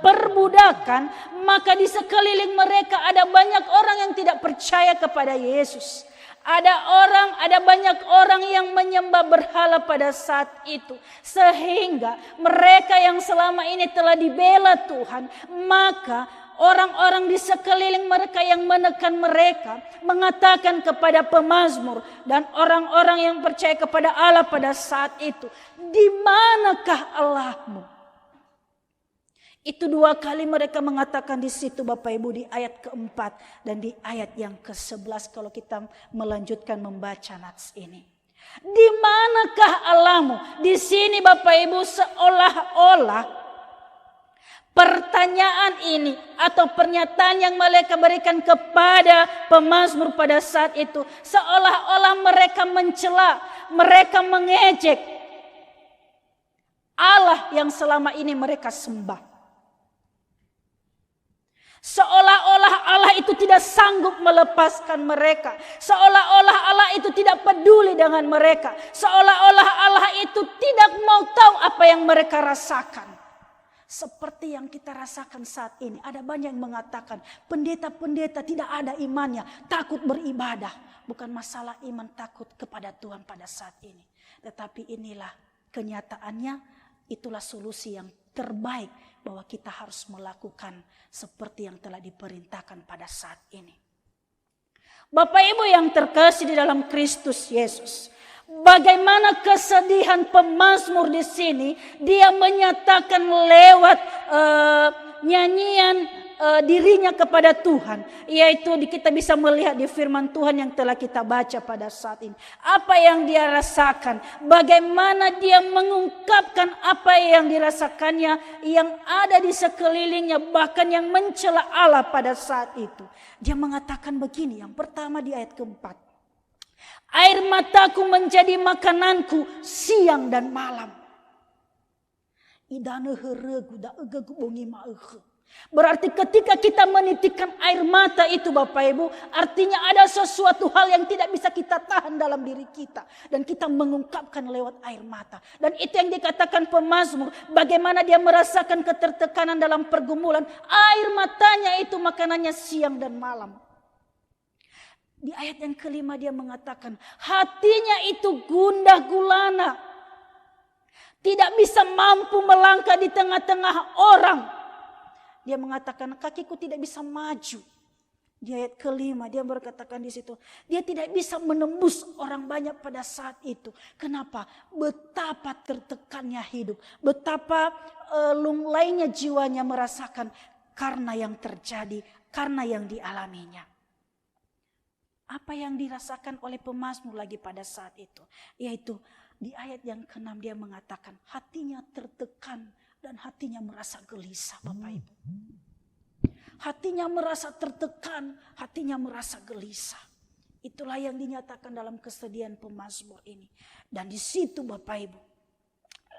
perbudakan, maka di sekeliling mereka ada banyak orang yang tidak percaya kepada Yesus. Ada banyak orang yang menyembah berhala pada saat itu. Sehingga mereka yang selama ini telah dibela Tuhan, maka orang-orang di sekeliling mereka yang menekan mereka mengatakan kepada pemazmur dan orang-orang yang percaya kepada Allah pada saat itu, "Di manakah Allahmu?" Itu dua kali mereka mengatakan di situ Bapak Ibu, di ayat keempat dan di ayat yang ke-11 kalau kita melanjutkan membaca nats ini. Di manakah Allahmu? Di sini Bapak Ibu seolah-olah pertanyaan ini atau pernyataan yang mereka berikan kepada pemazmur pada saat itu seolah-olah mereka mencela, mereka mengejek Allah yang selama ini mereka sembah. Seolah-olah Allah itu tidak sanggup melepaskan mereka. Seolah-olah Allah itu tidak peduli dengan mereka. Seolah-olah Allah itu tidak mau tahu apa yang mereka rasakan. Seperti yang kita rasakan saat ini. Ada banyak yang mengatakan pendeta-pendeta tidak ada imannya, takut beribadah. Bukan masalah iman takut kepada Tuhan pada saat ini. Tetapi inilah kenyataannya, itulah solusi yang terbaik bahwa kita harus melakukan seperti yang telah diperintahkan pada saat ini. Bapak Ibu yang terkasih di dalam Kristus Yesus, bagaimana kesedihan pemazmur di sini, dia menyatakan lewat nyanyian dirinya kepada Tuhan, yaitu kita bisa melihat di firman Tuhan yang telah kita baca pada saat ini. Apa yang dia rasakan, bagaimana dia mengungkapkan apa yang dirasakannya, yang ada di sekelilingnya, bahkan yang mencela Allah pada saat itu. Dia mengatakan begini, yang pertama di ayat keempat, air mataku menjadi makananku siang dan malam. Idane heregu da egegu bongi maeuh. Berarti ketika kita menitikkan air mata itu Bapak Ibu, artinya ada sesuatu hal yang tidak bisa kita tahan dalam diri kita. Dan kita mengungkapkan lewat air mata. Dan itu yang dikatakan pemazmur, bagaimana dia merasakan ketertekanan dalam pergumulan. Air matanya itu makanannya siang dan malam. Di ayat yang kelima dia mengatakan, hatinya itu gundah gulana. Tidak bisa mampu melangkah di tengah-tengah orang. Dia mengatakan kakiku tidak bisa maju. Di ayat kelima dia berkatakan di situ, dia tidak bisa menembus orang banyak pada saat itu. Kenapa? Betapa tertekannya hidup, betapa lunglainya jiwanya merasakan karena yang terjadi, karena yang dialaminya. Apa yang dirasakan oleh pemazmur lagi pada saat itu, yaitu di ayat yang ke-6 dia mengatakan hatinya tertekan. Dan hatinya merasa gelisah Bapak Ibu. Hatinya merasa tertekan, hatinya merasa gelisah. Itulah yang dinyatakan dalam kesedihan pemazmur ini. Dan di situ Bapak Ibu,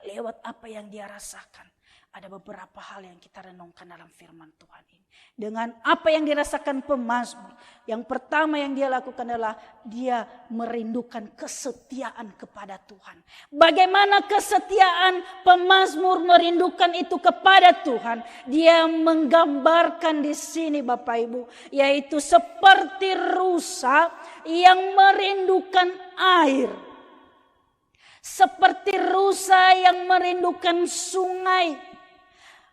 lewat apa yang dia rasakan, Ada beberapa hal yang kita renungkan dalam firman Tuhan ini. Dengan apa yang dirasakan pemazmur. Yang pertama yang dia lakukan adalah dia merindukan kesetiaan kepada Tuhan. Bagaimana kesetiaan pemazmur merindukan itu kepada Tuhan? Dia menggambarkan di sini Bapak Ibu, yaitu seperti rusa yang merindukan air. Seperti rusa yang merindukan sungai.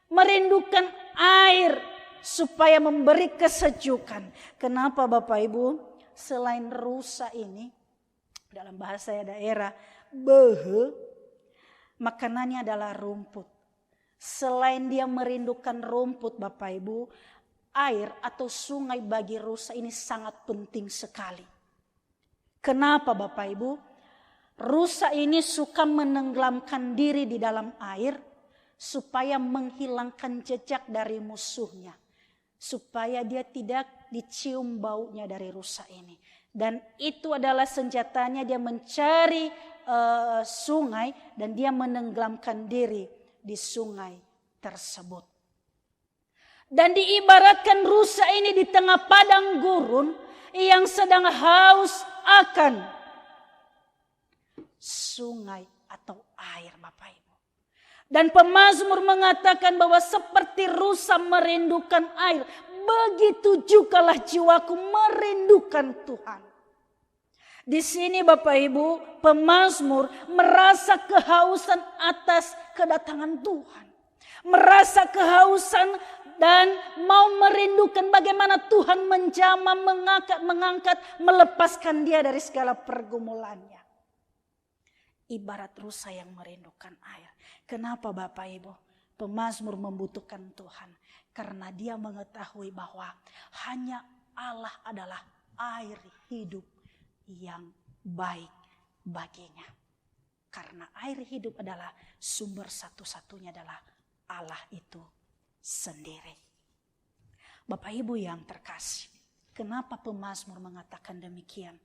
Merindukan air supaya memberi kesejukan. Kenapa Bapak Ibu? Selain rusa ini, dalam bahasa daerah, behe, makanannya adalah rumput. Selain dia merindukan rumput Bapak Ibu, air atau sungai bagi rusa ini sangat penting sekali. Kenapa Bapak Ibu? Rusa ini suka menenggelamkan diri di dalam air supaya menghilangkan jejak dari musuhnya. Supaya dia tidak dicium baunya dari rusa ini. Dan itu adalah senjatanya, dia mencari sungai dan dia menenggelamkan diri di sungai tersebut. Dan diibaratkan rusa ini di tengah padang gurun yang sedang haus akan sungai atau air Bapak Ibu. Dan pemazmur mengatakan bahwa seperti rusa merindukan air, begitu jugalah jiwaku merindukan Tuhan. Di sini Bapak Ibu, pemazmur merasa kehausan atas kedatangan Tuhan. Merasa kehausan dan mau merindukan bagaimana Tuhan menjamah, mengangkat, melepaskan dia dari segala pergumulannya. Ibarat rusa yang merindukan air. Kenapa Bapak Ibu? Pemazmur membutuhkan Tuhan. Karena dia mengetahui bahwa hanya Allah adalah air hidup yang baik baginya. Karena air hidup adalah sumber satu-satunya adalah Allah itu sendiri. Bapak Ibu yang terkasih, kenapa pemazmur mengatakan demikian?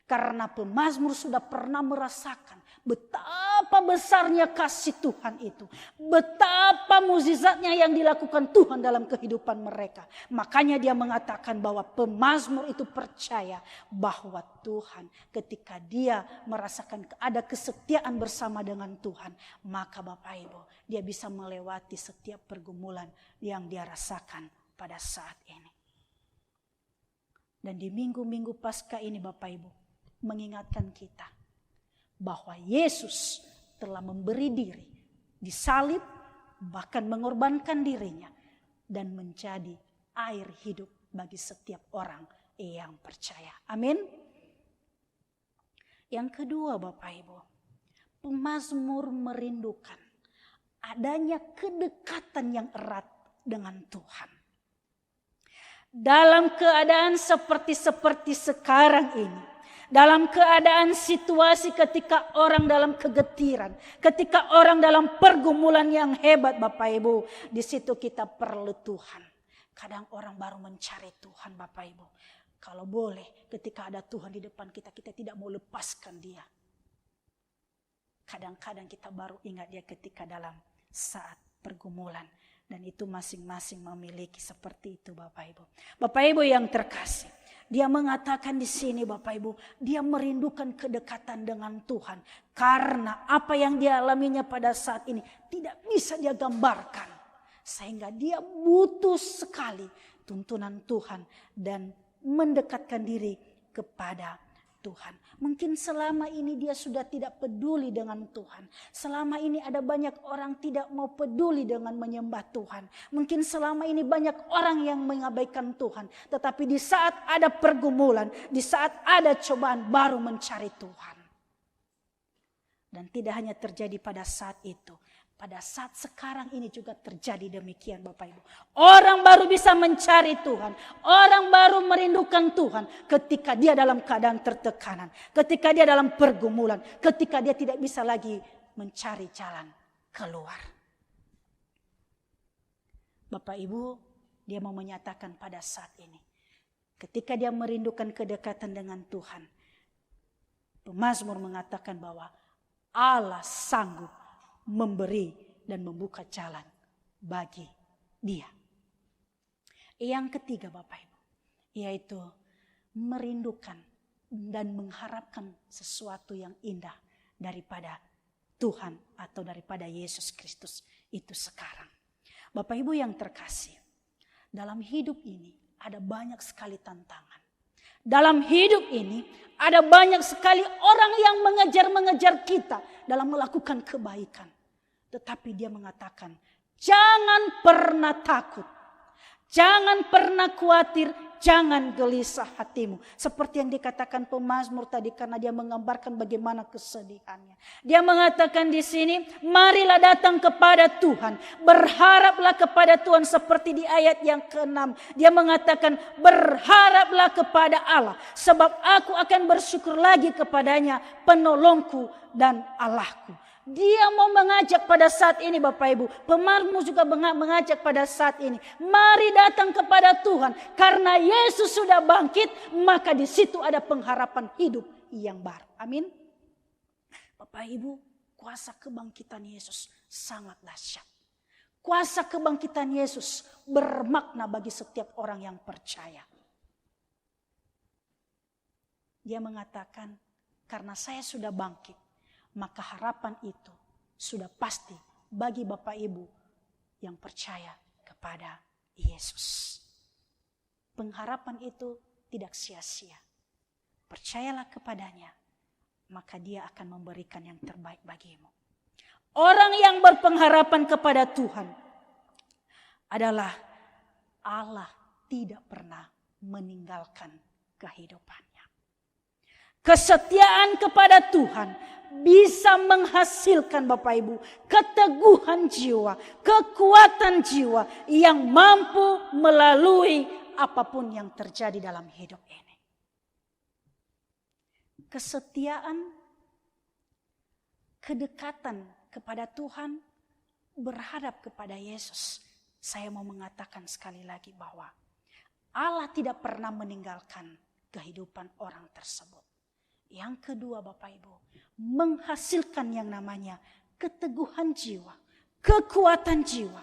Karena pemazmur sudah pernah merasakan betapa besarnya kasih Tuhan itu. Betapa mukjizatnya yang dilakukan Tuhan dalam kehidupan mereka. Makanya dia mengatakan bahwa pemazmur itu percaya bahwa Tuhan ketika dia merasakan ada kesetiaan bersama dengan Tuhan. Maka Bapak Ibu, dia bisa melewati setiap pergumulan yang dia rasakan pada saat ini. Dan di minggu-minggu Paskah ini Bapak Ibu, mengingatkan kita bahwa Yesus telah memberi diri, disalib, bahkan mengorbankan dirinya dan menjadi air hidup bagi setiap orang yang percaya. Amin. Yang kedua Bapak Ibu, pemazmur merindukan adanya kedekatan yang erat dengan Tuhan. Dalam keadaan seperti sekarang ini, dalam keadaan situasi ketika orang dalam kegetiran, ketika orang dalam pergumulan yang hebat Bapak Ibu, di situ kita perlu Tuhan. Kadang orang baru mencari Tuhan Bapak Ibu. Kalau boleh ketika ada Tuhan di depan kita, kita tidak mau lepaskan dia. Kadang-kadang kita baru ingat dia ketika dalam saat pergumulan. Dan itu masing-masing memiliki seperti itu Bapak Ibu. Bapak Ibu yang terkasih, dia mengatakan di sini Bapak Ibu, dia merindukan kedekatan dengan Tuhan. Karena apa yang dia alaminya pada saat ini tidak bisa dia gambarkan. Sehingga dia butuh sekali tuntunan Tuhan dan mendekatkan diri kepada Tuhan. Mungkin selama ini dia sudah tidak peduli dengan Tuhan. Selama ini ada banyak orang tidak mau peduli dengan menyembah Tuhan. Mungkin selama ini banyak orang yang mengabaikan Tuhan. Tetapi di saat ada pergumulan, di saat ada cobaan baru mencari Tuhan. Dan tidak hanya terjadi pada saat itu. Pada saat sekarang ini juga terjadi demikian Bapak Ibu. Orang baru bisa mencari Tuhan. Orang baru merindukan Tuhan ketika dia dalam keadaan tertekanan. Ketika dia dalam pergumulan. Ketika dia tidak bisa lagi mencari jalan keluar. Bapak Ibu, dia mau menyatakan pada saat ini. Ketika dia merindukan kedekatan dengan Tuhan. Pemazmur mengatakan bahwa Allah sanggup memberi dan membuka jalan bagi dia. Yang ketiga Bapak Ibu, yaitu merindukan dan mengharapkan sesuatu yang indah daripada Tuhan atau daripada Yesus Kristus itu sekarang. Bapak Ibu yang terkasih, dalam hidup ini ada banyak sekali tantangan. Dalam hidup ini ada banyak sekali orang yang mengejar-mengejar kita dalam melakukan kebaikan. Tetapi dia mengatakan, jangan pernah takut. Jangan pernah khawatir, jangan gelisah hatimu. Seperti yang dikatakan pemazmur tadi, karena dia menggambarkan bagaimana kesedihannya. Dia mengatakan di sini, marilah datang kepada Tuhan. Berharaplah kepada Tuhan seperti di ayat yang ke-6. Dia mengatakan, berharaplah kepada Allah. Sebab aku akan bersyukur lagi kepadanya, penolongku dan Allahku. Dia mau mengajak pada saat ini Bapak Ibu. Pemazmur juga mengajak pada saat ini. Mari datang kepada Tuhan. Karena Yesus sudah bangkit. Maka di situ ada pengharapan hidup yang baru. Amin. Bapak Ibu, kuasa kebangkitan Yesus sangat dahsyat. Kuasa kebangkitan Yesus bermakna bagi setiap orang yang percaya. Dia mengatakan, karena saya sudah bangkit, maka harapan itu sudah pasti bagi Bapak Ibu yang percaya kepada Yesus. Pengharapan itu tidak sia-sia. Percayalah kepadanya, maka dia akan memberikan yang terbaik bagimu. Orang yang berpengharapan kepada Tuhan adalah Allah tidak pernah meninggalkan kehidupannya. Kesetiaan kepada Tuhan bisa menghasilkan Bapak Ibu keteguhan jiwa, kekuatan jiwa yang mampu melalui apapun yang terjadi dalam hidup ini. Kesetiaan, kedekatan kepada Tuhan, berhadap kepada Yesus. Saya mau mengatakan sekali lagi bahwa Allah tidak pernah meninggalkan kehidupan orang tersebut. Yang kedua Bapak Ibu, menghasilkan yang namanya keteguhan jiwa, kekuatan jiwa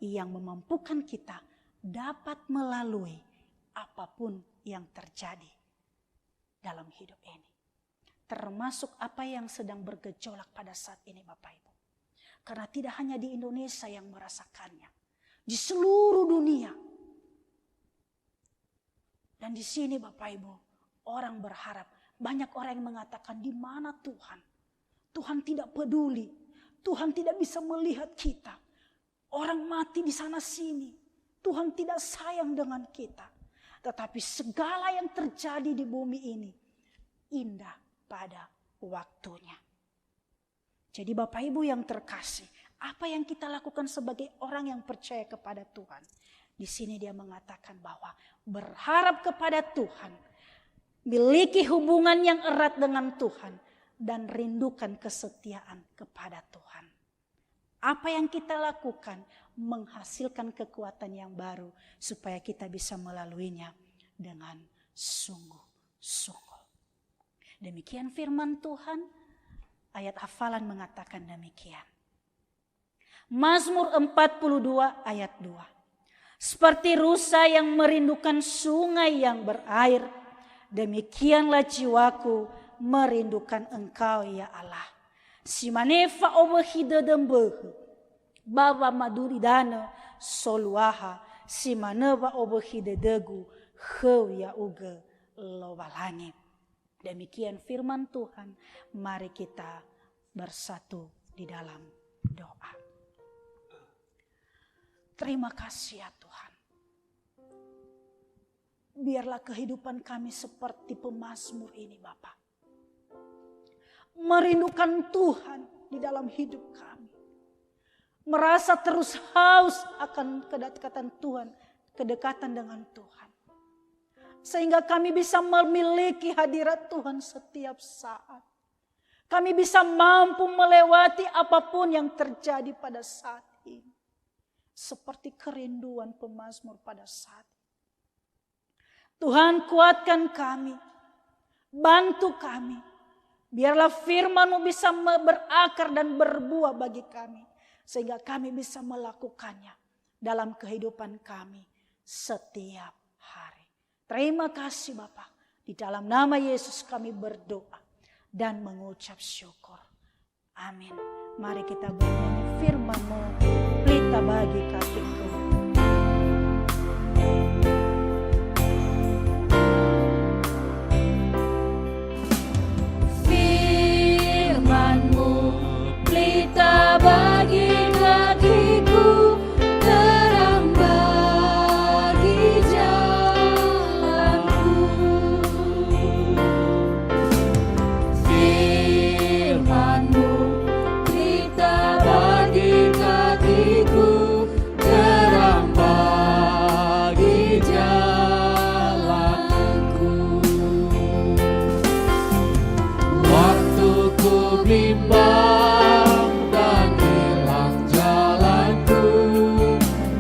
yang memampukan kita dapat melalui apapun yang terjadi dalam hidup ini. Termasuk apa yang sedang bergejolak pada saat ini Bapak Ibu. Karena tidak hanya di Indonesia yang merasakannya, di seluruh dunia. Dan di sini Bapak Ibu, orang berharap. Banyak orang yang mengatakan, di mana Tuhan? Tuhan tidak peduli. Tuhan tidak bisa melihat kita. Orang mati di sana sini. Tuhan tidak sayang dengan kita. Tetapi segala yang terjadi di bumi ini indah pada waktunya. Jadi Bapak Ibu yang terkasih, apa yang kita lakukan sebagai orang yang percaya kepada Tuhan? Di sini dia mengatakan bahwa berharap kepada Tuhan, miliki hubungan yang erat dengan Tuhan, dan rindukan kesetiaan kepada Tuhan. Apa yang kita lakukan menghasilkan kekuatan yang baru supaya kita bisa melaluinya dengan sungguh-sungguh. Demikian firman Tuhan, ayat hafalan mengatakan demikian. Mazmur 42 ayat 2. Seperti rusa yang merindukan sungai yang berair, demikianlah jiwaku merindukan Engkau ya Allah. Simanefa obahida dembeh, baba maduridana soluaha, simaneva obahida degu, heu ya uge lobalangit. Demikian firman Tuhan, mari kita bersatu di dalam doa. Terima kasih ya Tuhan. Biarlah kehidupan kami seperti pemazmur ini Bapa. Merindukan Tuhan di dalam hidup kami. Merasa terus haus akan kedekatan Tuhan, kedekatan dengan Tuhan. Sehingga kami bisa memiliki hadirat Tuhan setiap saat. Kami bisa mampu melewati apapun yang terjadi pada saat ini. Seperti kerinduan pemazmur pada saat ini. Tuhan kuatkan kami, bantu kami. Biarlah firman-Mu bisa berakar dan berbuah bagi kami. sehingga kami bisa melakukannya dalam kehidupan kami setiap hari. Terima kasih Bapa. Di dalam nama Yesus kami berdoa dan mengucap syukur. Amin. Mari kita bernyanyi firman-Mu, pelita bagi kakiku. Firman-Mu, pelita bagi kakiku, terang bagi jalanku. Firman-Mu, pelita bagi kakiku, terang bagi jalanku. Waktu ku bimbang dan hilang jalanku,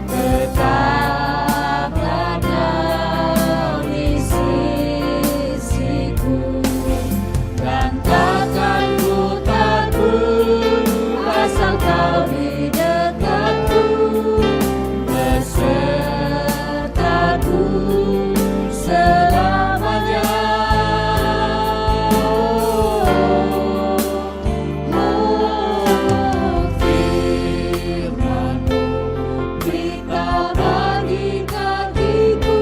tetaplah Kau di sisiku, dan takkan ku takut asal Kau di dekatku, besertaku selamanya. Firman-Mu, pelita bagi kakiku,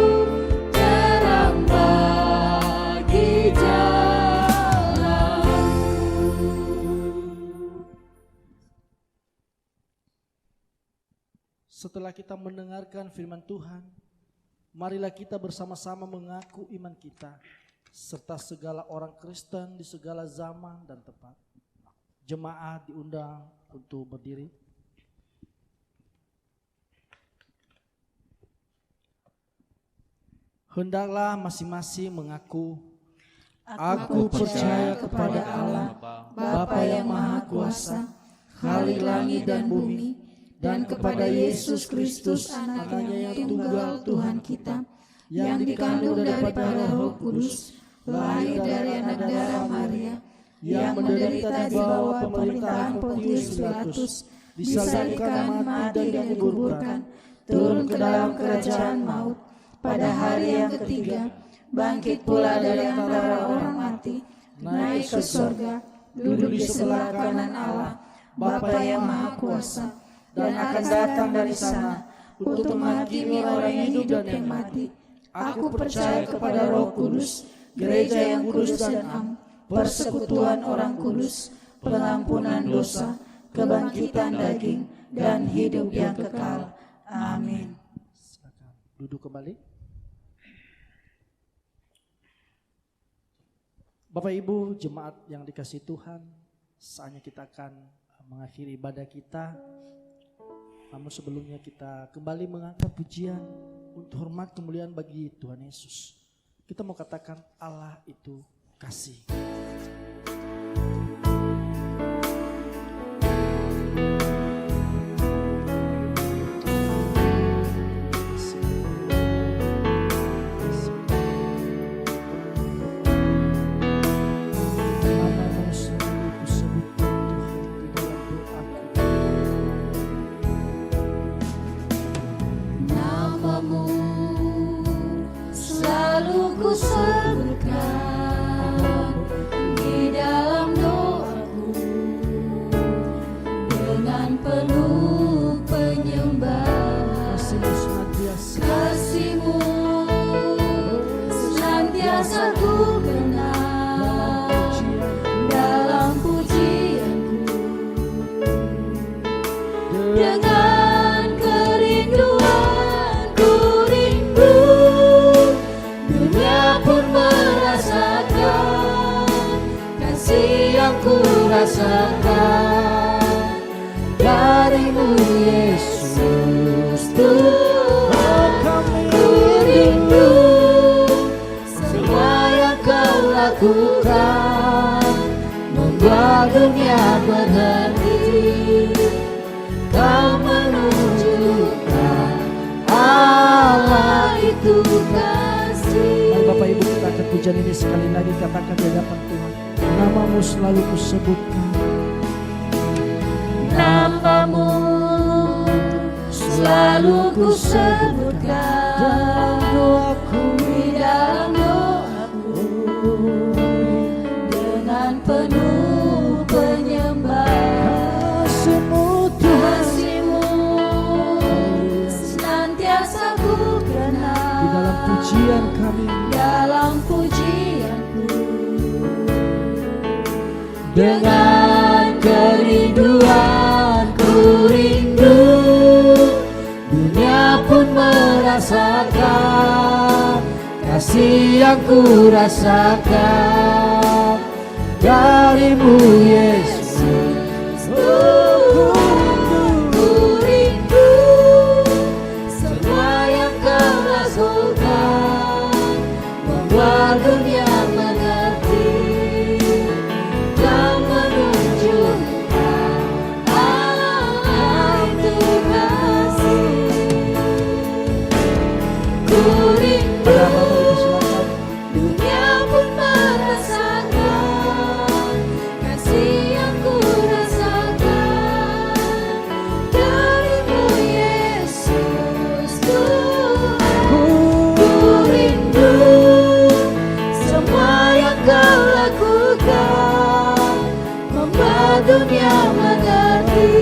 terang bagi jalanku. Setelah kita mendengarkan firman Tuhan, marilah kita bersama-sama mengaku iman kita, serta segala orang Kristen di segala zaman dan tempat. Jemaat diundang untuk berdiri. Hendaklah masing-masing mengaku, aku percaya kepada Allah, Bapa yang Maha Kuasa, Khalik langit dan bumi, dan kepada Yesus Kristus anaknya yang tunggal Tuhan kita, yang dikandung daripada Roh Kudus, lahir dari anak darah Maria, yang menderita di bawah pemerintahan Pontius Pilatus, disalibkan, mati dan dikuburkan, turun ke dalam kerajaan maut, pada hari yang ketiga bangkit pula dari antara orang mati, naik ke surga, duduk di sebelah kanan Allah, Bapa yang Maha Kuasa, dan akan datang dari sana untuk menghakimi orang yang hidup dan yang mati. Aku percaya kepada Roh Kudus, gereja yang kudus dan am, persekutuan orang kudus, pengampunan dosa, kebangkitan daging, dan hidup yang kekal. Amin. Silakan duduk kembali. Bapak Ibu jemaat yang dikasihi Tuhan, saatnya kita akan mengakhiri ibadah kita. Namun sebelumnya kita kembali mengangkat pujian untuk hormat kemuliaan bagi Tuhan Yesus. Kita mau katakan Allah itu kasih. Namamu selalu ku sebutkan di dalam doaku, dengan penuh penyembahan. Kasih-Mu senantiasa ku kenal dalam pujianku, dengan kerinduan ku rindu, dunia pun merasakan kasih yang ku rasakan dari-Mu Yesus Tuhan. Ku rindu semua yang Kau lakukan, membuat dunia berhenti. Kau menunjukkan Allah itu kasih. Mari Bapak Ibu kita angkat pujian ini sekali lagi, katakan di hadapan Tuhan. Namamu selalu kusebutkan. Namamu selalu ku sebutkan di dalam doaku dengan penuh penyembah. Kasih-Mu senantiasa ku kenal Di dalam pujian kami, dalam pujianku, dengan kerinduan ku rindu, dunia pun merasakan kasih yang ku rasakan dari-Mu Yesus. Ku rindu semua yang Kau lakukan, membuat dunia mengerti. Kau menunjukkan Allah itu kasih. Ku rindu dunia pun merasakan kasih yang ku rasakan dari-Mu Yesus Tuhan. Ku rindu semua yang Kau lakukan, membuat dunia mengerti.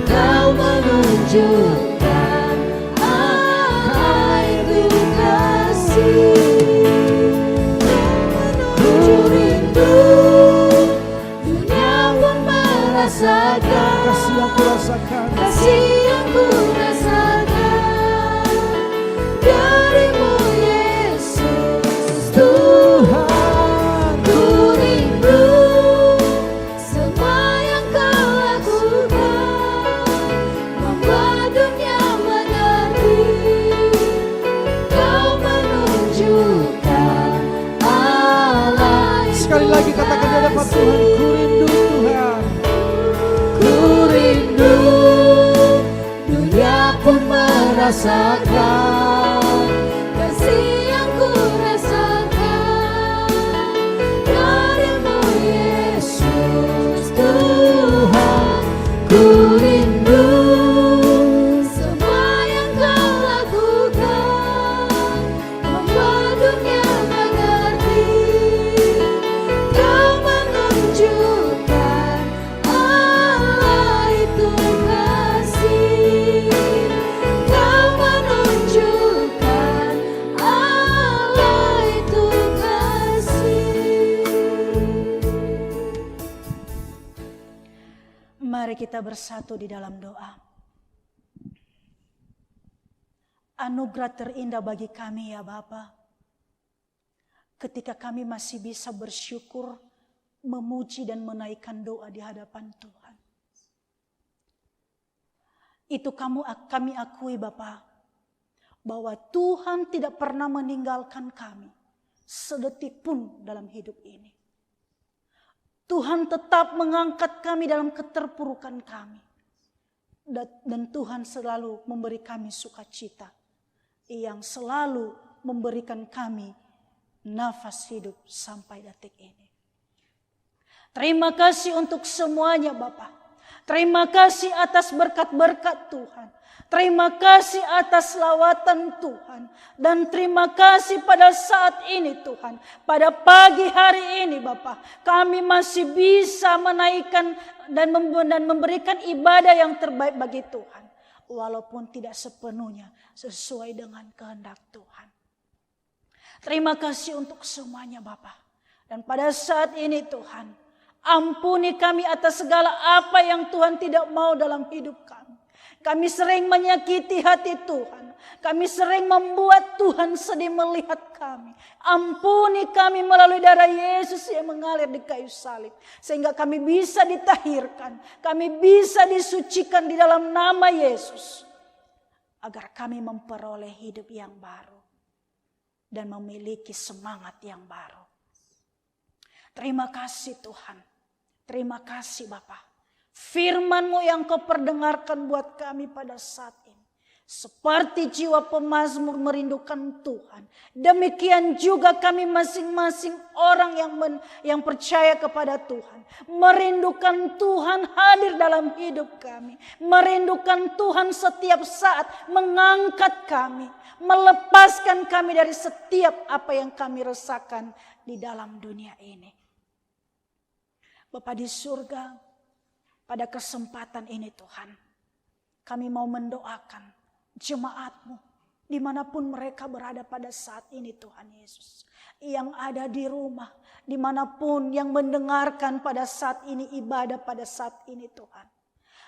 Kau menunjukkan Allah itu kasih. Ku rindu dunia pun merasakan kasih yang ku rasakan. kasih yang ku rasakan dari-Mu Yesus Tuhan. Ku rindu semua yang Kau lakukan, membuat dunia mengerti. Kau menunjukkan Allah itu Sekali lagi katakan di hadapan Tuhan, ku rindu Tuhan. Ku rindu dunia pun merasakan kasih yang ku rasakan dari-Mu Yesus Tuhan. Ku rindu semua yang Kau lakukan, membuat dunia mengerti. Kau menunjukkan Allah itu kasih. Kau menunjukkan Allah itu kasih. Mari kita bersatu di dalam doa. Anugerah terindah bagi kami ya Bapa, ketika kami masih bisa bersyukur, memuji dan menaikkan doa di hadapan Tuhan. Itu kami akui Bapa, bahwa Tuhan tidak pernah meninggalkan kami sedetik pun dalam hidup ini. Tuhan tetap mengangkat kami dalam keterpurukan kami. Dan Tuhan selalu memberi kami sukacita, yang selalu memberikan kami nafas hidup sampai detik ini. Terima kasih untuk semuanya Bapa. Terima kasih atas berkat-berkat Tuhan. Terima kasih atas lawatan Tuhan. Dan terima kasih pada saat ini Tuhan. Pada pagi hari ini Bapa, kami masih bisa menaikkan dan memberikan ibadah yang terbaik bagi Tuhan. Walaupun tidak sepenuhnya sesuai dengan kehendak Tuhan. Terima kasih untuk semuanya Bapa. Dan pada saat ini Tuhan, ampuni kami atas segala apa yang Tuhan tidak mau dalam hidup kami. Kami sering menyakiti hati Tuhan. Kami sering membuat Tuhan sedih melihat kami. Ampuni kami melalui darah Yesus yang mengalir di kayu salib. Sehingga kami bisa ditahirkan. Kami bisa disucikan di dalam nama Yesus. Agar kami memperoleh hidup yang baru. Dan memiliki semangat yang baru. Terima kasih Tuhan. Terima kasih Bapa. Firman-Mu yang Kau perdengarkan buat kami pada saat ini. Seperti jiwa pemazmur merindukan Tuhan, demikian juga kami masing-masing orang yang percaya kepada Tuhan, merindukan Tuhan hadir dalam hidup kami, merindukan Tuhan setiap saat mengangkat kami, melepaskan kami dari setiap apa yang kami rasakan di dalam dunia ini. Bapa di surga, pada kesempatan ini Tuhan, kami mau mendoakan jemaat-Mu dimanapun mereka berada pada saat ini Tuhan Yesus. Yang ada di rumah, dimanapun yang mendengarkan pada saat ini ibadah pada saat ini Tuhan.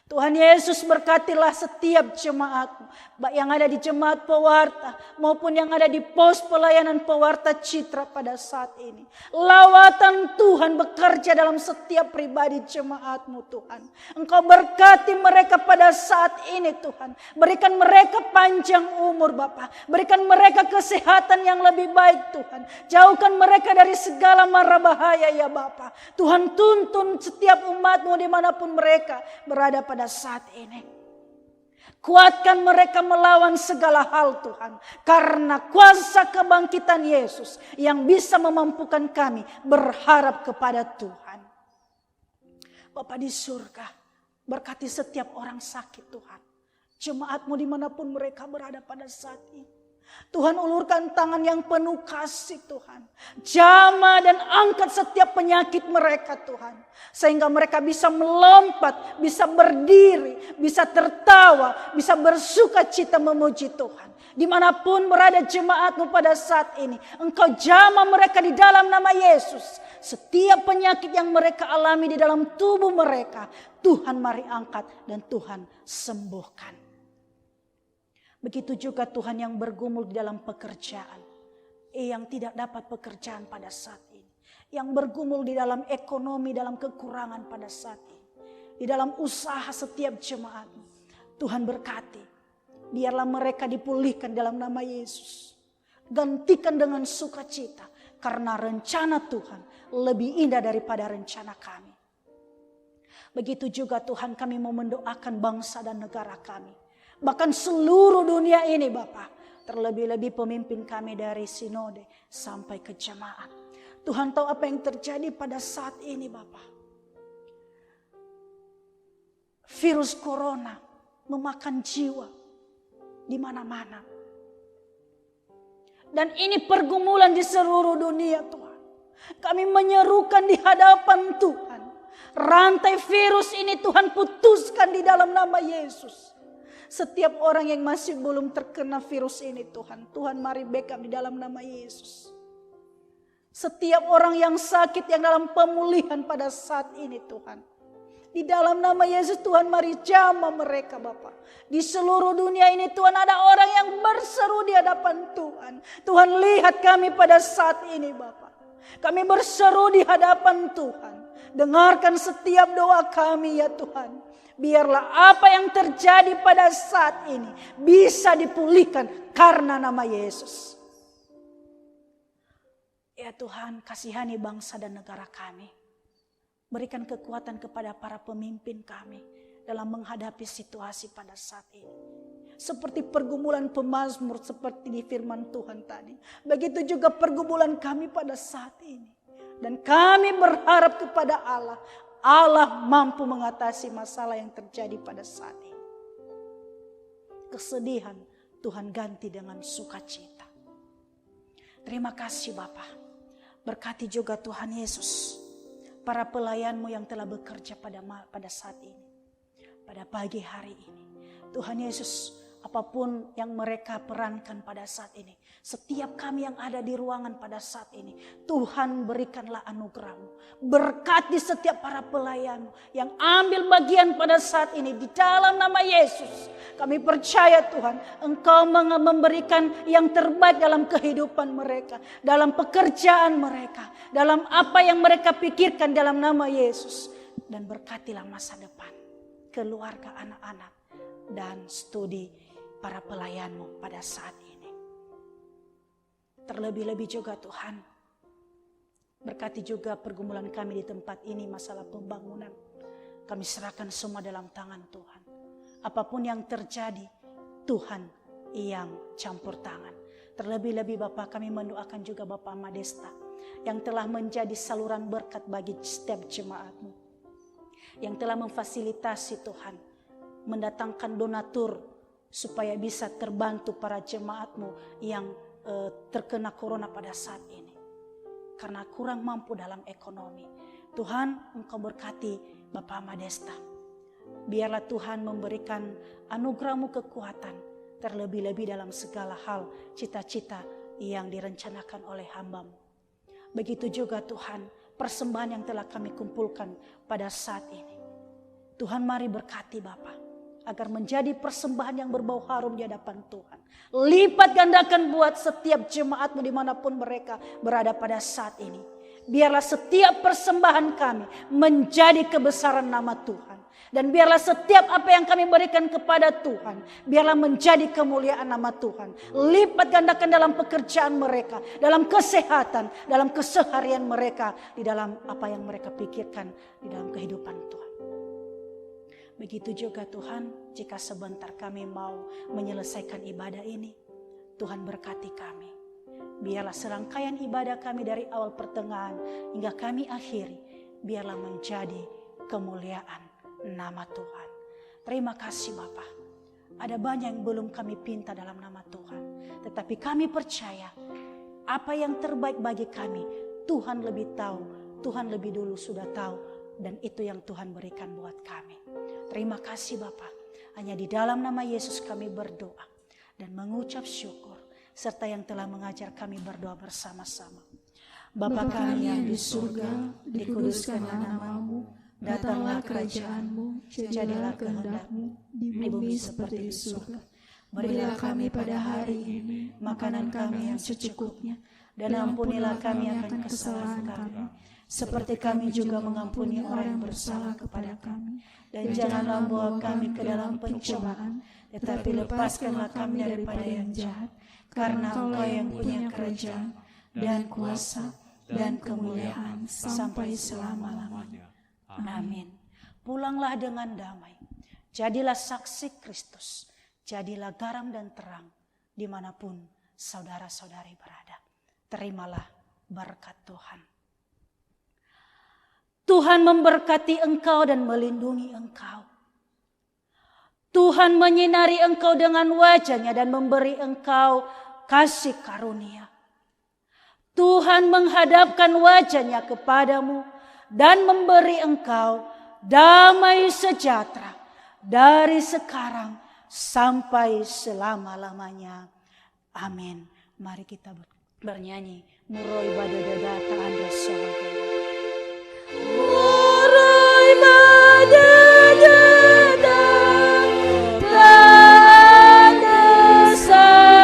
Tuhan Yesus berkatilah setiap jemaat-Mu, baik yang ada di jemaat pewarta maupun yang ada di pos pelayanan pewarta Citra pada saat ini. Lawatan Tuhan bekerja dalam setiap pribadi jemaat-Mu Tuhan. Engkau berkati mereka pada saat ini Tuhan. Berikan mereka panjang umur Bapa. Berikan mereka kesehatan yang lebih baik Tuhan. Jauhkan mereka dari segala mara bahaya ya Bapa. Tuhan tuntun setiap umat-Mu dimanapun mereka berada pada saat ini. Kuatkan mereka melawan segala hal Tuhan. Karena kuasa kebangkitan Yesus yang bisa memampukan kami berharap kepada Tuhan. Bapa di surga, berkati setiap orang sakit Tuhan. Jemaat-Mu dimanapun mereka berada pada saat ini. Tuhan ulurkan tangan yang penuh kasih Tuhan. Jamah dan angkat setiap penyakit mereka Tuhan. Sehingga mereka bisa melompat, bisa berdiri, bisa tertawa, bisa bersuka cita memuji Tuhan. Dimanapun berada jemaat-Mu pada saat ini, Engkau jamah mereka di dalam nama Yesus. Setiap penyakit yang mereka alami di dalam tubuh mereka, Tuhan mari angkat dan Tuhan sembuhkan. Begitu juga Tuhan yang bergumul di dalam pekerjaan. Yang tidak dapat pekerjaan pada saat ini. Yang bergumul di dalam ekonomi, dalam kekurangan pada saat ini. Di dalam usaha setiap jemaat. Tuhan berkati. Biarlah mereka dipulihkan dalam nama Yesus. Gantikan dengan sukacita. Karena rencana Tuhan lebih indah daripada rencana kami. Begitu juga Tuhan kami mau mendoakan bangsa dan negara kami. Bahkan seluruh dunia ini Bapa. Terlebih-lebih pemimpin kami dari sinode sampai ke jemaat. Tuhan tahu apa yang terjadi pada saat ini Bapa. Virus corona memakan jiwa di mana-mana. Dan ini pergumulan di seluruh dunia Tuhan. Kami menyerukan di hadapan Tuhan. Rantai virus ini Tuhan putuskan di dalam nama Yesus. Setiap orang yang masih belum terkena virus ini Tuhan. Tuhan mari backup di dalam nama Yesus. Setiap orang yang sakit yang dalam pemulihan pada saat ini Tuhan. Di dalam nama Yesus Tuhan mari jamah mereka Bapa. Di seluruh dunia ini Tuhan ada orang yang berseru di hadapan Tuhan. Tuhan lihat kami pada saat ini Bapa. Kami berseru di hadapan Tuhan. Dengarkan setiap doa kami ya Tuhan. Biarlah apa yang terjadi pada saat ini bisa dipulihkan karena nama Yesus. Ya Tuhan, kasihani bangsa dan negara kami. Berikan kekuatan kepada para pemimpin kami dalam menghadapi situasi pada saat ini. Seperti pergumulan pemazmur seperti di firman Tuhan tadi. Begitu juga pergumulan kami pada saat ini. Dan kami berharap kepada Allah. Allah mampu mengatasi masalah yang terjadi pada saat ini. Kesedihan Tuhan ganti dengan sukacita. Terima kasih Bapa. Berkati juga Tuhan Yesus. Para pelayan-Mu yang telah bekerja pada saat ini. Pada pagi hari ini. Tuhan Yesus, apapun yang mereka perankan pada saat ini. Setiap kami yang ada di ruangan pada saat ini. Tuhan berikanlah anugerah-Mu. Berkati setiap para pelayan yang ambil bagian pada saat ini. Di dalam nama Yesus. Kami percaya Tuhan. Engkau memberikan yang terbaik dalam kehidupan mereka. Dalam pekerjaan mereka. Dalam apa yang mereka pikirkan dalam nama Yesus. Dan berkatilah masa depan. Keluarga anak-anak. Dan studi para pelayan-Mu pada saat ini. Terlebih-lebih juga Tuhan, berkati juga pergumulan kami di tempat ini masalah pembangunan. Kami serahkan semua dalam tangan Tuhan. Apapun yang terjadi, Tuhan yang campur tangan. Terlebih-lebih Bapak, kami mendoakan juga Bapak Madesta yang telah menjadi saluran berkat bagi setiap jemaat-Mu, yang telah memfasilitasi Tuhan, mendatangkan donatur supaya bisa terbantu para jemaat-Mu yang terkena corona pada saat ini. Karena kurang mampu dalam ekonomi. Tuhan, Engkau berkati Bapak Madesta. Biarlah Tuhan memberikan anugerah-Mu kekuatan, terlebih-lebih dalam segala hal cita-cita yang direncanakan oleh hamba-Mu. Begitu juga Tuhan, persembahan yang telah kami kumpulkan pada saat ini. Tuhan mari berkati Bapa, agar menjadi persembahan yang berbau harum di hadapan Tuhan. Lipat gandakan buat setiap jemaat-Mu dimanapun mereka berada pada saat ini. Biarlah setiap persembahan kami menjadi kebesaran nama Tuhan. Dan biarlah setiap apa yang kami berikan kepada Tuhan, biarlah menjadi kemuliaan nama Tuhan. Lipat gandakan dalam pekerjaan mereka, dalam kesehatan, dalam keseharian mereka, di dalam apa yang mereka pikirkan, di dalam kehidupan Tuhan. Begitu juga Tuhan, jika sebentar kami mau menyelesaikan ibadah ini, Tuhan berkati kami. Biarlah serangkaian ibadah kami dari awal pertengahan hingga kami akhiri, biarlah menjadi kemuliaan nama Tuhan. Terima kasih Bapa. Ada banyak yang belum kami pinta dalam nama Tuhan, tetapi kami percaya apa yang terbaik bagi kami Tuhan lebih tahu, Tuhan lebih dulu sudah tahu, dan itu yang Tuhan berikan buat kami. Terima kasih Bapa. Hanya di dalam nama Yesus kami berdoa dan mengucap syukur, serta yang telah mengajar kami berdoa bersama-sama. Bapa kami yang di surga, dikuduskanlah nama-Mu. Datanglah kerajaan-Mu, jadilah kehendak-Mu di bumi seperti di surga. Berilah kami pada hari ini makanan kami yang secukupnya, dan ampunilah kami akan kesalahan kami, seperti kami juga mengampuni orang yang bersalah kepada kami. Dan janganlah membawa kami ke dalam pencobaan, tetapi lepaskanlah kami daripada yang jahat, karena Engkau yang punya kerajaan dan kuasa dan kemuliaan sampai selama-lamanya. Amin. Pulanglah dengan damai. Jadilah saksi Kristus. Jadilah garam dan terang dimanapun saudara-saudari berada. Terimalah berkat Tuhan. Tuhan memberkati engkau dan melindungi engkau. Tuhan menyinari engkau dengan wajah-Nya dan memberi engkau kasih karunia. Tuhan menghadapkan wajah-Nya kepadamu dan memberi engkau damai sejahtera dari sekarang sampai selama-lamanya. Amin. Mari kita bernyanyi. Muroi badadada anda sohaga. Muroi badadada anda sohaga.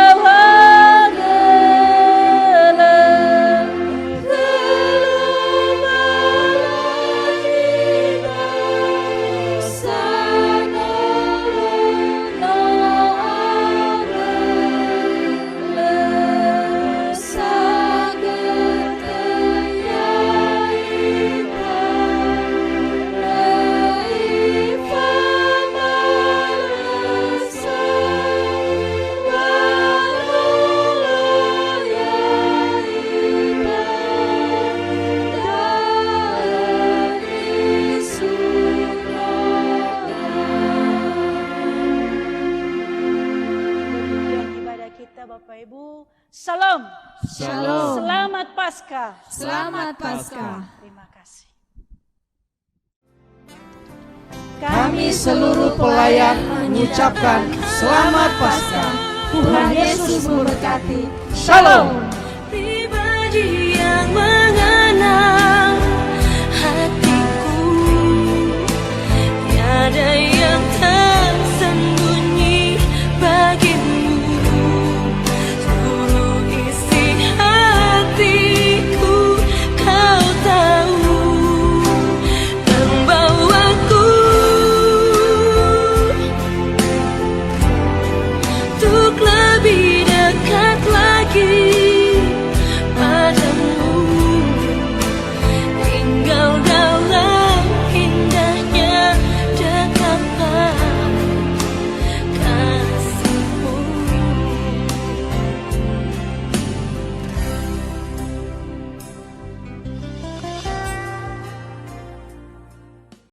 Salam. Shalom. Selamat Paskah. Selamat Paskah. Terima kasih. Kami seluruh pelayan mengucapkan selamat Paskah. Tuhan Yesus memberkati. Shalom. Pribadi yang mengenal